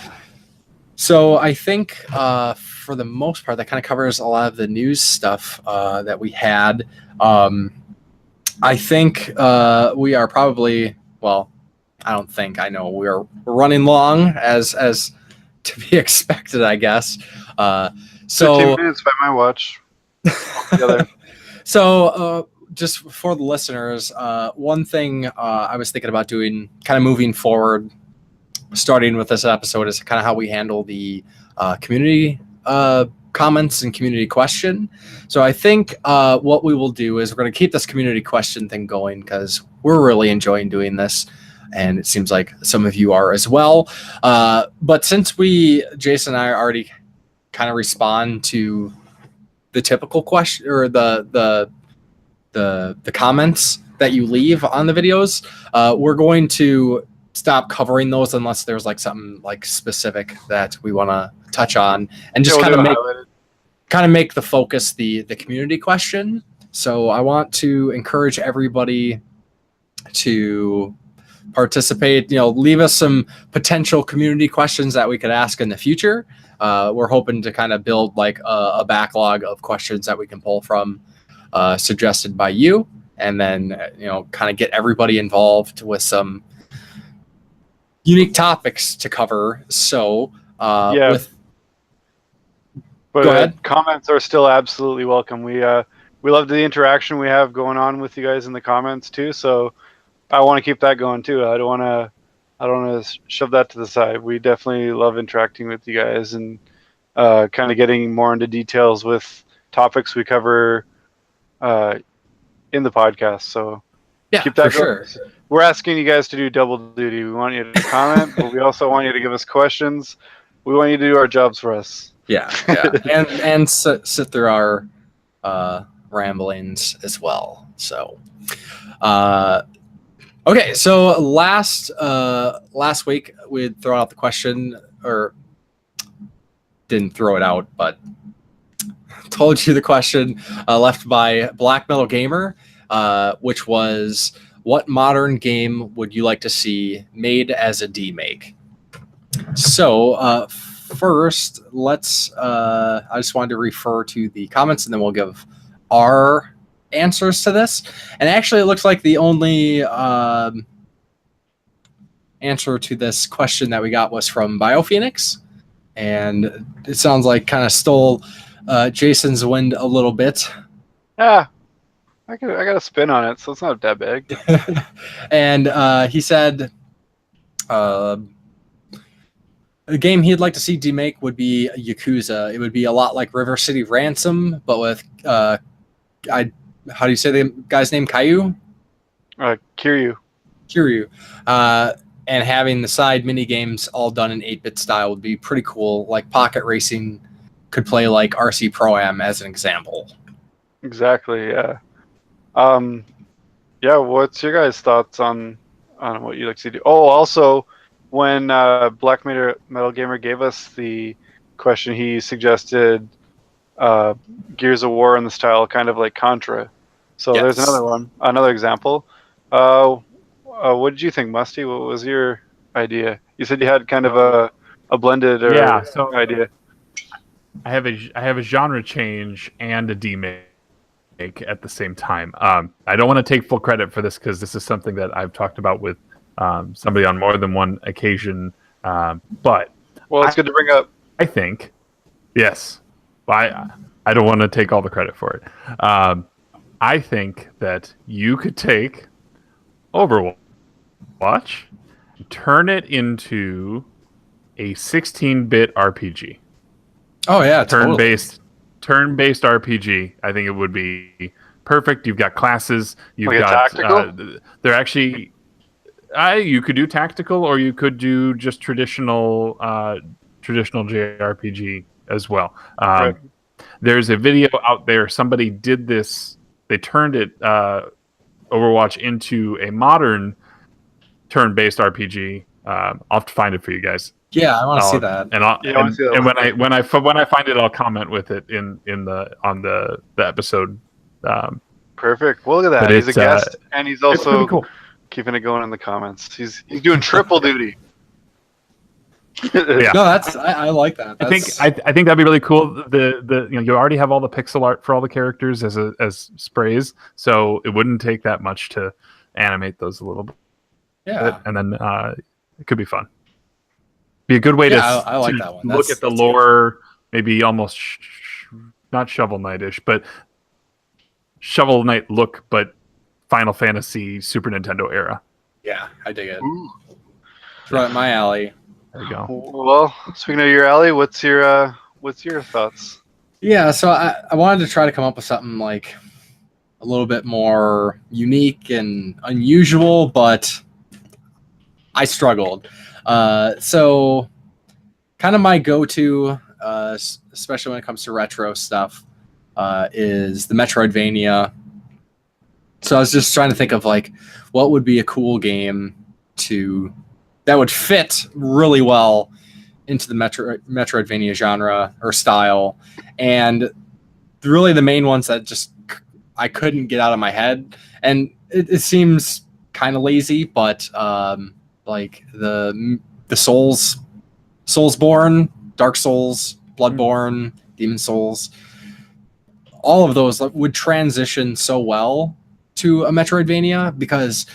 So I think for the most part, that kind of covers a lot of the news stuff that we had. I think we are probably, well, I don't think, I know we're running long as to be expected, I guess. 15 minutes by my watch. Altogether. So just for the listeners, one thing I was thinking about doing, kind of moving forward, starting with this episode, is kind of how we handle the community comments and community question. So I think what we will do is we're going to keep this community question thing going because we're really enjoying doing this, and it seems like some of you are as well. But since Jason and I already kind of respond to the typical question or the comments that you leave on the videos, we're going to stop covering those unless there's like something like specific that we want to touch on, and just kind of make the focus the community question. So I want to encourage everybody to participate. Leave us some potential community questions that we could ask in the future. We're hoping to kind of build like a backlog of questions that we can pull from, suggested by you, and then kind of get everybody involved with some unique topics to cover. So go ahead. Comments are still absolutely welcome. We love the interaction we have going on with you guys in the comments too. So I want to keep that going too. I don't want to shove that to the side. We definitely love interacting with you guys and kind of getting more into details with topics we cover in the podcast. So keep that going. Sure. We're asking you guys to do double duty. We want you to comment, but we also want you to give us questions. We want you to do our jobs for us. Yeah. and sit through our ramblings as well. So, okay. So last week we'd throw out the question, or didn't throw it out, but told you the question left by Black Metal Gamer, which was, what modern game would you like to see made as a demake? So first, let's. I just wanted to refer to the comments, and then we'll give our answers to this. And actually, it looks like the only answer to this question that we got was from BioPhoenix, and it sounds like kind of stole Jason's wind a little bit. Yeah. I got a spin on it, so it's not that big. And he said a game he'd like to see demake would be Yakuza. It would be a lot like River City Ransom, but with how do you say the guy's name? Kiryu. Kiryu. And having the side mini games all done in 8-bit style would be pretty cool. Like Pocket Racing could play like RC Pro-Am as an example. Exactly. Yeah. What's your guys' thoughts on what you like to do? Oh, also, when Black Metal Gamer gave us the question, he suggested Gears of War in the style, kind of like Contra. So There's another example. What did you think, Musty? What was your idea? You said you had kind of a blended idea. I have a genre change and a demake at the same time. I don't want to take full credit for this because this is something that I've talked about with somebody on more than one occasion. But it's good to bring up. I think, yes, I don't want to take all the credit for it. I think that you could take Overwatch, turn it into a 16-bit RPG. Oh yeah, turn-based RPG. I think it would be perfect. You've got classes. You've got tactical. They're actually. You could do tactical, or you could do just traditional JRPG as well. Right. There's a video out there. Somebody did this. They turned it Overwatch into a modern turn-based RPG. I'll have to find it for you guys. Yeah, I want to see that. And when I find it, I'll comment with it on the episode. Perfect. Well, look at that. He's a guest, and he's also cool. Keeping it going in the comments. He's doing triple duty. Yeah. No, I like that. I think that'd be really cool. The you already have all the pixel art for all the characters as sprays, so it wouldn't take that much to animate those a little bit. Yeah, And then it could be fun. Be a good way I like to that one. Look at the lore, maybe almost not Shovel Knight-ish, but Shovel Knight look, but Final Fantasy Super Nintendo era. Yeah, I dig it. It's right up my alley. There you go. Well, speaking of your alley, what's your thoughts? Yeah, so I wanted to try to come up with something like a little bit more unique and unusual, but I struggled. So kind of my go-to, especially when it comes to retro stuff, is the Metroidvania. So I was just trying to think of like what would be a cool game that would fit really well into the Metroidvania genre or style, and really the main ones that just I couldn't get out of my head, and it seems kind of lazy, but like the Soulsborne, Dark Souls, Bloodborne, Demon Souls, all of those would transition so well to a Metroidvania because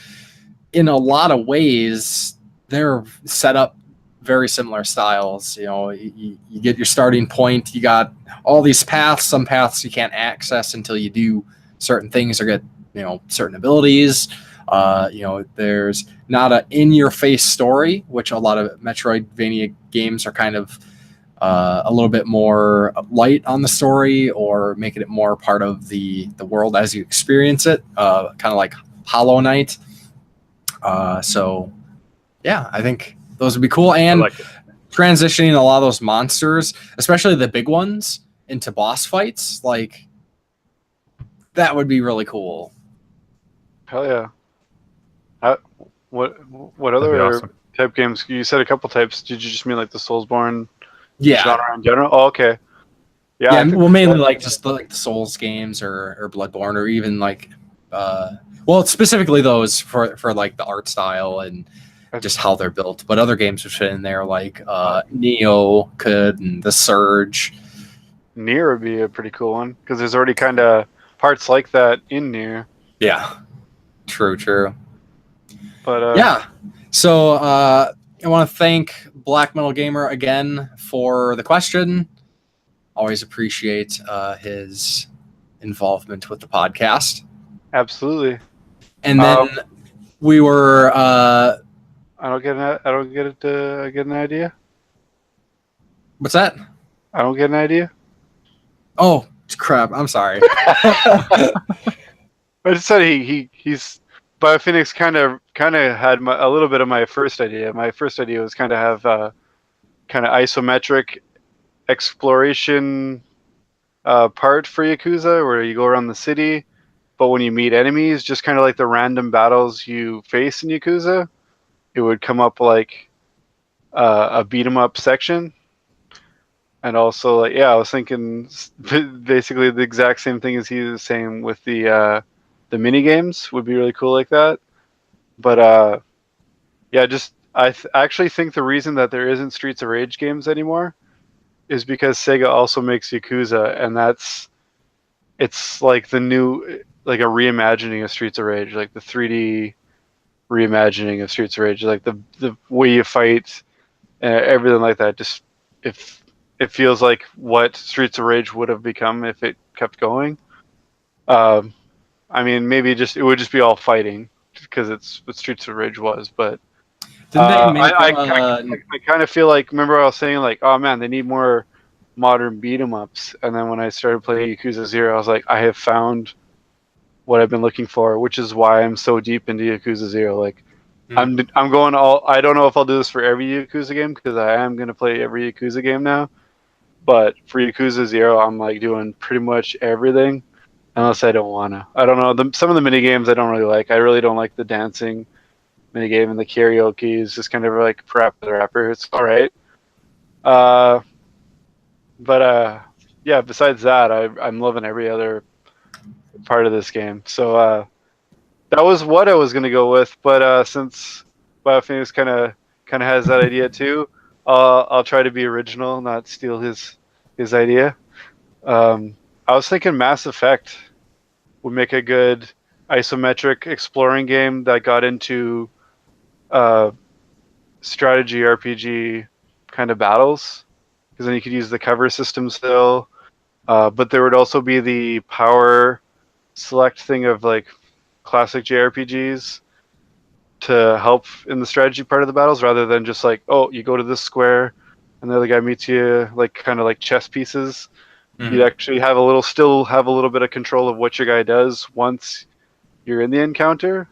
in a lot of ways they're set up very similar styles. You get your starting point, you got all these paths, some paths you can't access until you do certain things or get certain abilities. There's not a in-your-face story, which a lot of Metroidvania games are kind of a little bit more light on the story or making it more part of the world as you experience it, kind of like Hollow Knight. So yeah, I think those would be cool. And transitioning a lot of those monsters, especially the big ones, into boss fights, like that would be really cool. Hell yeah. What other awesome. type games? You said a couple types. Did you just mean like the Soulsborne Yeah. genre in general? Oh, okay. Yeah, well, mainly like just the Souls games or Bloodborne or even like, specifically those for like the art style and just how they're built. But other games would fit in there like Neo could and The Surge. Nier would be a pretty cool one because there's already kind of parts like that in Nier. Yeah, true. But yeah, so I want to thank Black Metal Gamer again for the question. Always appreciate his involvement with the podcast. Absolutely. And then we were. I don't get an idea. What's that? I don't get an idea. Oh crap! I'm sorry. I just said he's BioPhoenix kind of had a little bit of my first idea. My first idea was kind of have kind of isometric exploration part for Yakuza, where you go around the city, but when you meet enemies, just kind of like the random battles you face in Yakuza, it would come up like a beat 'em up section. And also, like, I was thinking basically the exact same thing as he was saying with the mini games would be really cool like that. But I actually think the reason that there isn't Streets of Rage games anymore is because Sega also makes Yakuza, and it's like the new, like a reimagining of Streets of Rage, like the 3D reimagining of Streets of Rage, like the way you fight, everything like that. Just if it feels like what Streets of Rage would have become if it kept going. I mean, maybe it would just be all fighting because it's what Streets of Rage was. But I kind of feel like, remember I was saying like, oh man, they need more modern beat 'em ups. And then when I started playing Yakuza 0, I was like, I have found what I've been looking for, which is why I'm so deep into Yakuza 0. Like, I'm going all. I don't know if I'll do this for every Yakuza game because I am going to play every Yakuza game now. But for Yakuza 0, I'm like doing pretty much everything, unless I don't want to. I don't know. Some of the mini games I don't really like. I really don't like the dancing mini game, and the karaoke is just kind of like for the rapper. It's all right. Yeah. Besides that, I'm loving every other part of this game. So that was what I was gonna go with. But since BioPhoenix kind of has that idea too, I'll try to be original, not steal his idea. I was thinking Mass Effect would make a good isometric exploring game that got into strategy RPG kind of battles, because then you could use the cover system still, but there would also be the power select thing of like classic JRPGs to help in the strategy part of the battles, rather than just like, oh, you go to this square and the other guy meets you, like kind of like chess pieces. You'd actually still have a little bit of control of what your guy does once you're in the encounter.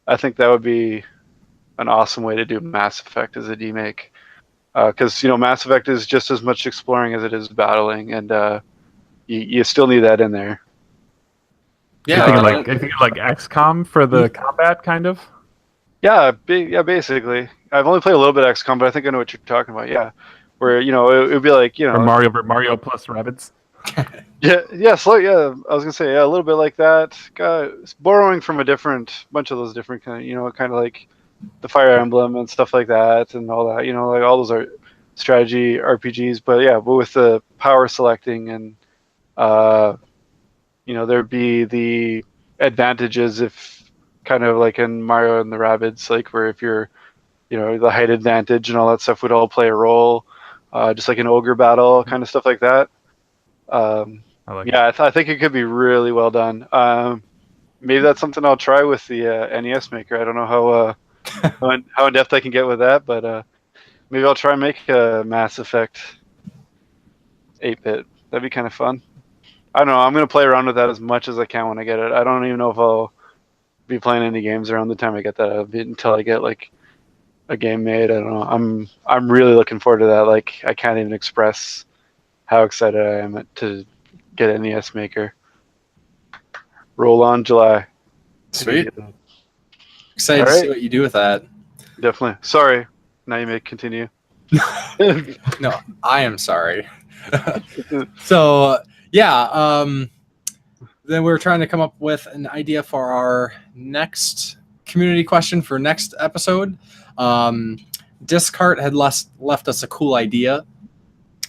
I think that would be an awesome way to do Mass Effect as a remake, because Mass Effect is just as much exploring as it is battling, and you still need that in there. Yeah, I think like XCOM for the combat, kind of. Yeah, basically. I've only played a little bit of XCOM, but I think I know what you're talking about. Yeah, where it would be like Or Mario plus rabbits. So yeah, I was gonna say a little bit like that. Borrowing from a bunch of those different kind of like the Fire Emblem and stuff like that, and all that. Like all those are strategy RPGs, but with the power selecting and there'd be the advantages, if kind of like in Mario and the Rabbids, like where if you're the height advantage and all that stuff would all play a role, just like an ogre battle kind of stuff like that. I think it could be really well done. Maybe that's something I'll try with the NES Maker. I don't know how in depth I can get with that, but maybe I'll try and make a Mass Effect 8-bit. That'd be kind of fun. I don't know. I'm gonna play around with that as much as I can when I get it. I don't even know if I'll be playing any games around the time I get that until I get like a game made. I don't know. I'm really looking forward to that. Like, I can't even express how excited I am to get an NES Maker. Roll on July. Sweet. Excited to see what you do with that. Definitely. Sorry. Now you may continue. No, I am sorry. So then we were trying to come up with an idea for our next community question for next episode. Discart had left us a cool idea,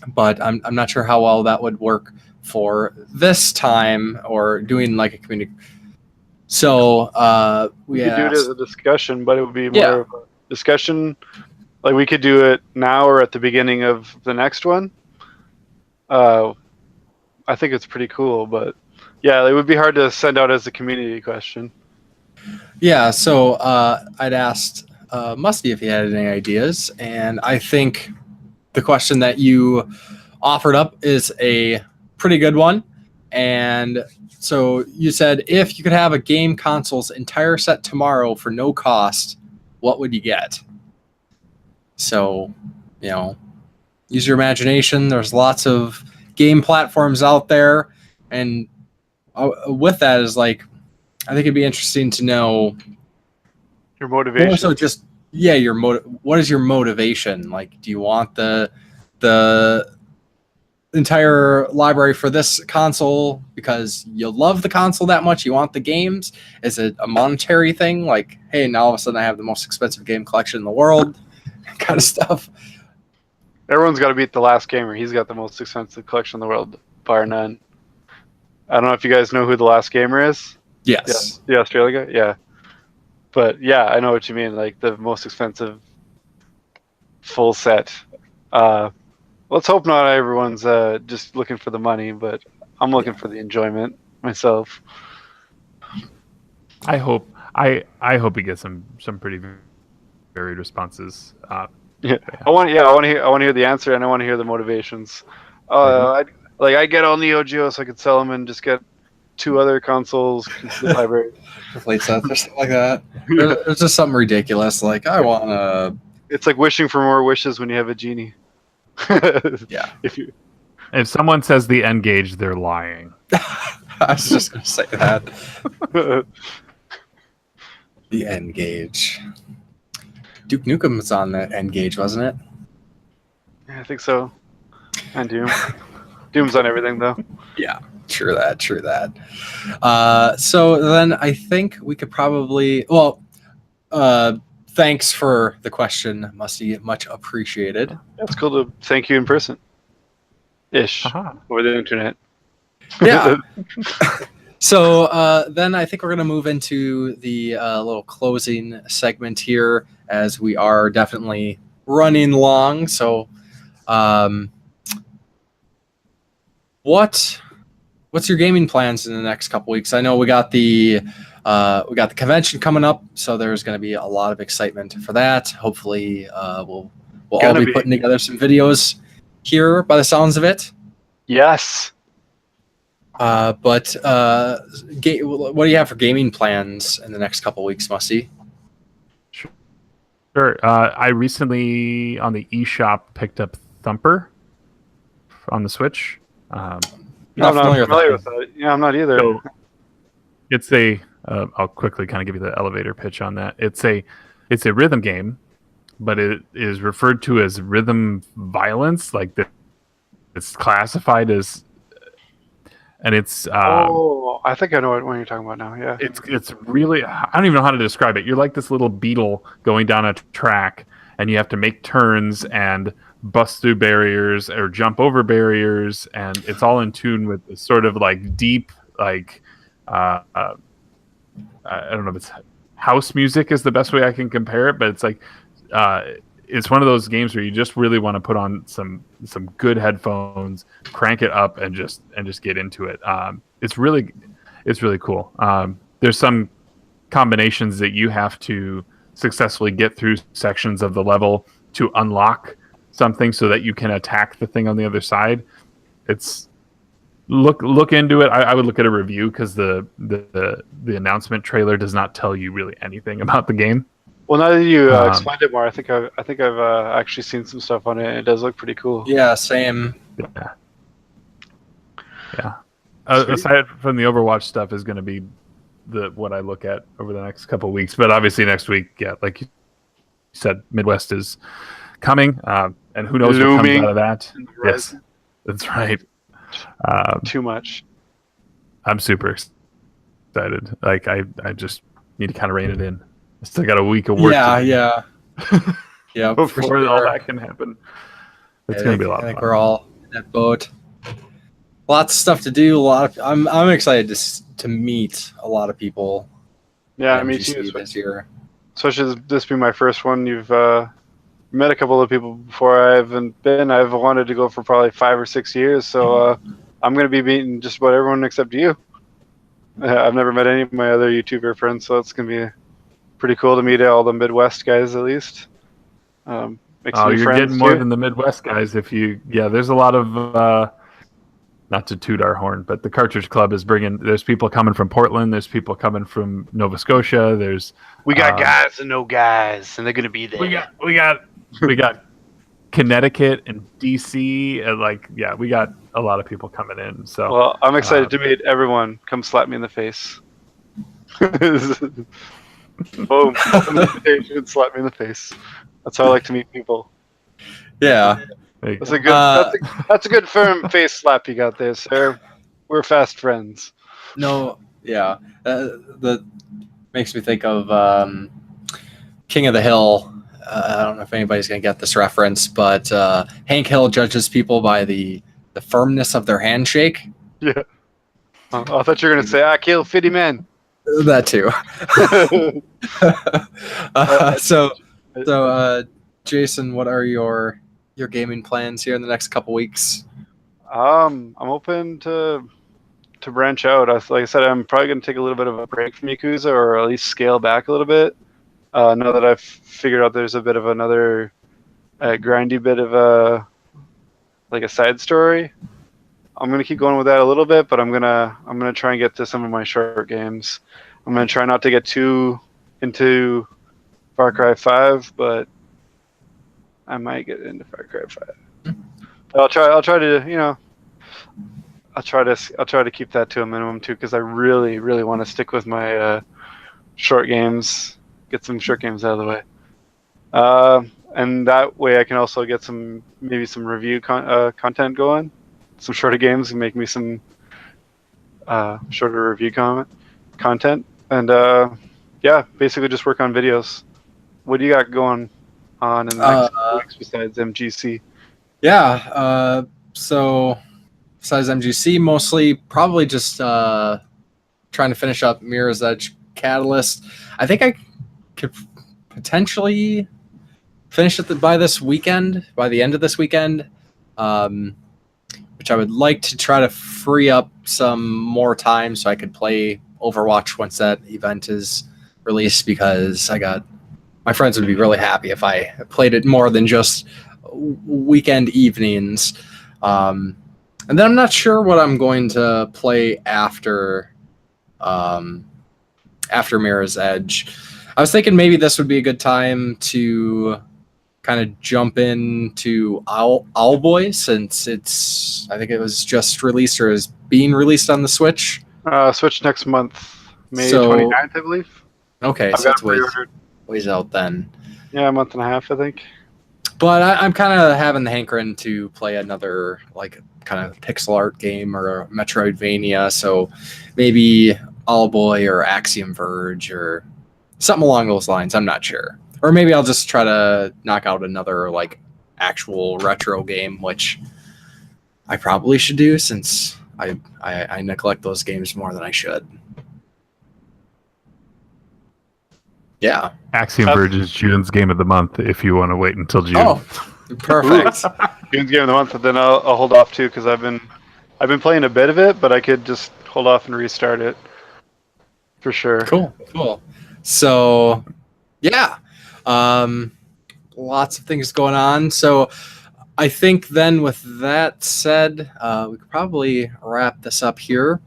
but I'm not sure how well that would work for this time, or doing like a community. So we could do it as a discussion, but it would be more of a discussion. Like, we could do it now or at the beginning of the next one. I think it's pretty cool, but it would be hard to send out as a community question. Yeah, so I'd asked Musty if he had any ideas, and I think the question that you offered up is a pretty good one. And so you said, if you could have a game console's entire set tomorrow for no cost, what would you get? So, use your imagination. There's lots of game platforms out there, and with that is like, I think it'd be interesting to know your motivation. So just what is your motivation? Like, do you want the entire library for this console because you love the console that much? You want the games? Is it a monetary thing? Like, hey, now all of a sudden I have the most expensive game collection in the world, kind of stuff. Everyone's got to beat The Last Gamer. He's got the most expensive collection in the world, bar none. I don't know if you guys know who The Last Gamer is. Yes. Yeah, the Australia guy? Yeah. But yeah, I know what you mean. Like, the most expensive full set. Let's hope not everyone's just looking for the money, but I'm looking for the enjoyment myself. I hope he gets some pretty varied responses. I want to hear the answer, and I want to hear the motivations. I get all Neo Geo so I could sell them and just get 2 other consoles to the library. Play sets or something like that. There's just something ridiculous. Like, I want to. It's like wishing for more wishes when you have a genie. Yeah. If someone says the N-Gage, they're lying. I was just going to say that. The N-Gage. Duke Nukem was on the N-Gage, wasn't it? Yeah, I think so. And Doom. Doom's on everything, though. Yeah, true that. So then I think we could probably... thanks for the question, Musty. Much appreciated. It's cool to thank you in person. Ish. Haha. Over the internet. Yeah. So then I think we're going to move into the little closing segment here, as we are definitely running long. So what's your gaming plans in the next couple weeks? I know we got the convention coming up, so there's going to be a lot of excitement for that. Hopefully we'll all be putting together some videos here by the sounds of it. Yes. But what do you have for gaming plans in the next couple weeks, Musty? Sure. I recently on the eShop picked up Thumper on the Switch. I'm not familiar with that. Yeah, I'm not either. So it's a. I'll quickly kind of give you the elevator pitch on that. It's a rhythm game, but it is referred to as rhythm violence. Like it's classified as, and it's. I think I know what you're talking about now. Yeah. It's really. I don't even know how to describe it. You're like this little beetle going down a track, and you have to make turns and bust through barriers or jump over barriers, and it's all in tune with this sort of like deep, like I don't know if it's house music is the best way I can compare it, but it's like it's one of those games where you just really want to put on some good headphones, crank it up, and just get into it. It's really cool. There's some combinations that you have to successfully get through sections of the level to unlock something so that you can attack the thing on the other side. It's look into it. I would look at a review because the announcement trailer does not tell you really anything about the game. Well, now that you explained it more, I think I've actually seen some stuff on it. It does look pretty cool. Yeah, same. Yeah. Aside from the Overwatch stuff, is going to be what I look at over the next couple of weeks. But obviously next week, yeah, like you said, Midwest is coming, and who knows what comes out of that. Yes, that's right. Too much. I'm super excited. Like I just need to kind of rein it in. I still got a week of work. Yeah. Before sure. all that can happen. It's going to be a lot of fun. I think we're all in that boat. Lots of stuff to do. I'm excited to meet a lot of people. Yeah, me too. This year. Especially this being my first one. You've met a couple of people before. I haven't been. I've wanted to go for probably 5 or 6 years. So I'm going to be meeting just about everyone except you. I've never met any of my other YouTuber friends, so it's going to be pretty cool to meet all the Midwest guys at least. You're getting more than the Midwest guys. There's a lot of. Not to toot our horn, but the Cartridge Club is there's people coming from Portland, there's people coming from Nova Scotia, we got guys and no guys, and they're going to be there. We got Connecticut and DC, and we got a lot of people coming in. So well, I'm excited to meet everyone. Come slap me in the face. Boom. Open the invitation, slap me in the face. That's how I like to meet people. Yeah. That's a good firm face slap you got there, sir. We're fast friends. No, yeah. That makes me think of King of the Hill. I don't know if anybody's going to get this reference, but Hank Hill judges people by the firmness of their handshake. Yeah. I thought you were going to say, I kill 50 men. That too. So, Jason, what are your gaming plans here in the next couple weeks? I'm open to branch out. Like I said, I'm probably going to take a little bit of a break from Yakuza, or at least scale back a little bit. Now that I've figured out there's a bit of another grindy bit of a side story. I'm going to keep going with that a little bit, but I'm gonna try and get to some of my short games. I'm going to try not to get too into Far Cry 5, but I might get into Far Cry 5. But I'll try to keep that to a minimum too, because I really, really want to stick with my short games. Get some short games out of the way, and that way I can also get some review content going. Some shorter games and make me some shorter review content, and basically just work on videos. what do you got going on in the next couple weeks besides MGC? Yeah. So besides MGC, mostly probably just trying to finish up Mirror's Edge Catalyst. I think I could potentially finish it by this weekend, by the end of this weekend, which I would like to try to free up some more time so I could play Overwatch once that event is released, because my friends would be really happy if I played it more than just weekend evenings. And then I'm not sure what I'm going to play after Mirror's Edge. I was thinking maybe this would be a good time to kind of jump into Owlboy, since I think it was just released or is being released on the Switch. Switch next month, May 29th, I believe. Okay, I've so got it's ways out then. Yeah, a month and a half, I think. But I'm kind of having the hankering to play another like kind of pixel art game or a Metroidvania. So maybe Owlboy or Axiom Verge or something along those lines. I'm not sure. Or maybe I'll just try to knock out another like actual retro game, which I probably should do since I neglect those games more than I should. Yeah. Axiom Verge is June's game of the month if you want to wait until June. Oh, perfect. June's game of the month, but then I'll hold off too, because I've been playing a bit of it, but I could just hold off and restart it for sure. Cool. So, yeah, lots of things going on. So, I think then with that said, we could probably wrap this up here.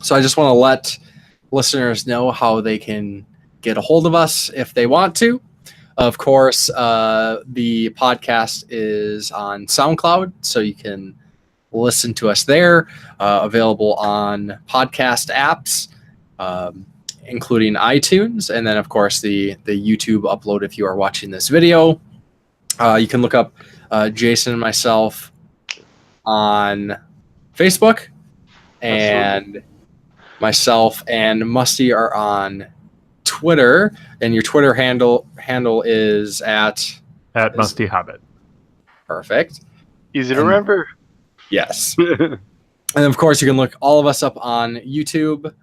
So, I just want to let listeners know how they can get a hold of us if they want to. Of course, the podcast is on SoundCloud, so you can listen to us there. Available on podcast apps, including iTunes, and then of course the YouTube upload if you are watching this video. You can look up Jason and myself on Facebook, and myself and Musty are on Twitter, and your Twitter handle is at Musty Hobbit. Perfect. Easy to remember. Yes. And of course, you can look all of us up on YouTube,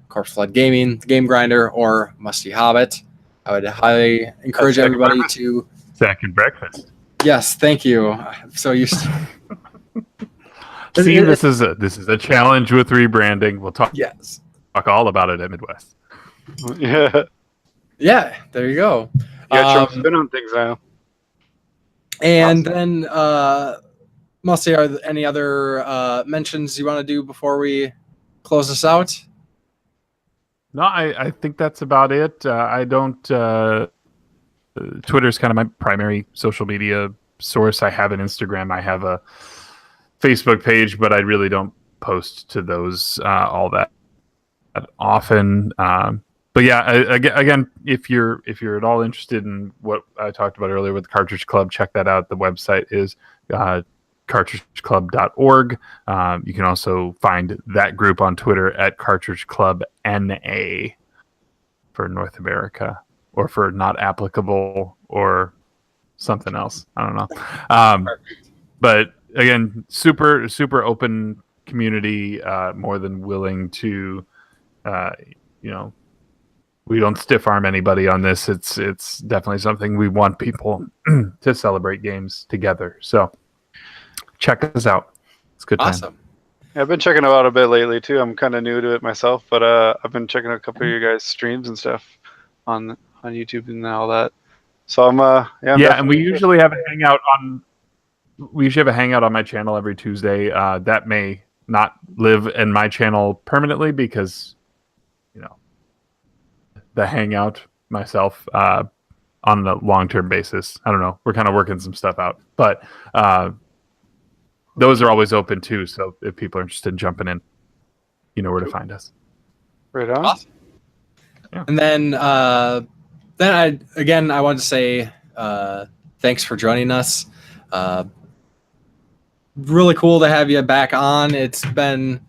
Corpse Flood Gaming, The Game Grinder, or Musty Hobbit. I would highly encourage everybody to... Second breakfast. Yes, thank you. I'm so used to... See, this is a challenge with rebranding. We'll talk all about it at Midwest. Yeah, there you go. Yeah, spin on things now. And awesome. Then, Musty, are there any other mentions you want to do before we close this out? No, I think that's about it. I don't. Twitter's kind of my primary social media source. I have an Instagram. I have a Facebook page, but I really don't post to those all that often. But yeah, again, if you're at all interested in what I talked about earlier with the Cartridge Club, check that out. The website is cartridgeclub.org. You can also find that group on Twitter at Cartridge Club NA for North America, or for not applicable, or something else. I don't know. But again, super open community. More than willing to, we don't stiff arm anybody on this. It's definitely something we want people to celebrate games together. So check us out. It's a good time. Awesome. Yeah, I've been checking it out a bit lately too. I'm kind of new to it myself, but I've been checking out a couple of your guys' streams and stuff on YouTube and all that. So I'm and we usually have a hangout on. We usually have a hangout on my channel every Tuesday. That may not live in my channel permanently because, the hangout myself on a long-term basis. I don't know. We're kind of working some stuff out, but those are always open too. So if people are interested in jumping in, you know where to find us. Right on. Awesome. Yeah. And then I want to say thanks for joining us. Really cool to have you back on. It's been,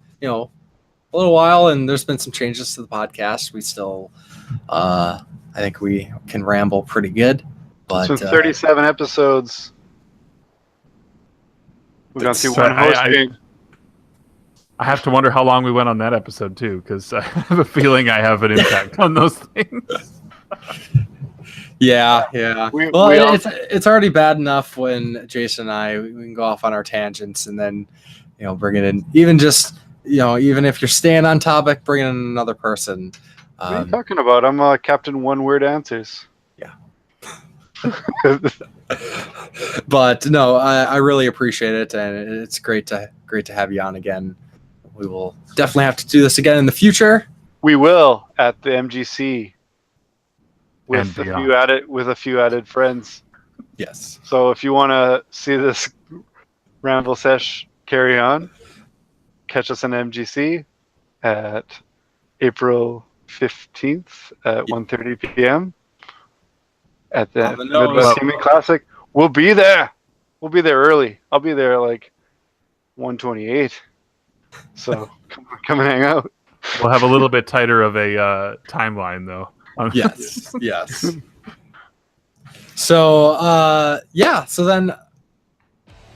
while, and there's been some changes to the podcast. We still, I think we can ramble pretty good. But it's been 37 episodes. We've gone through one hosting. I have to wonder how long we went on that episode too, because I have a feeling I have an impact on those things. Yeah. It's already bad enough when Jason and I we can go off on our tangents and then bring it in. Even just even if you're staying on topic, bring in another person. What are you talking about? I'm Captain One Word Answers. Yeah. But no, I really appreciate it, and it's great to have you on again. We will definitely have to do this again in the future. We will at the MGC with a few added friends. Yes. So if you want to see this ramble sesh carry on, catch us on MGC at April 15th at 1:30 p.m. at the Midwest Gaming Classic. We'll be there. We'll be there early. I'll be there like 1:28. So come and hang out. We'll have a little bit tighter of a timeline, though. Yes. So, So then,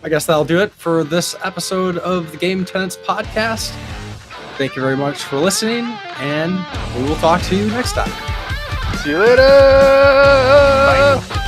I guess that'll do it for this episode of the Game Tenants Podcast. Thank you very much for listening, and we will talk to you next time. See you later. Bye.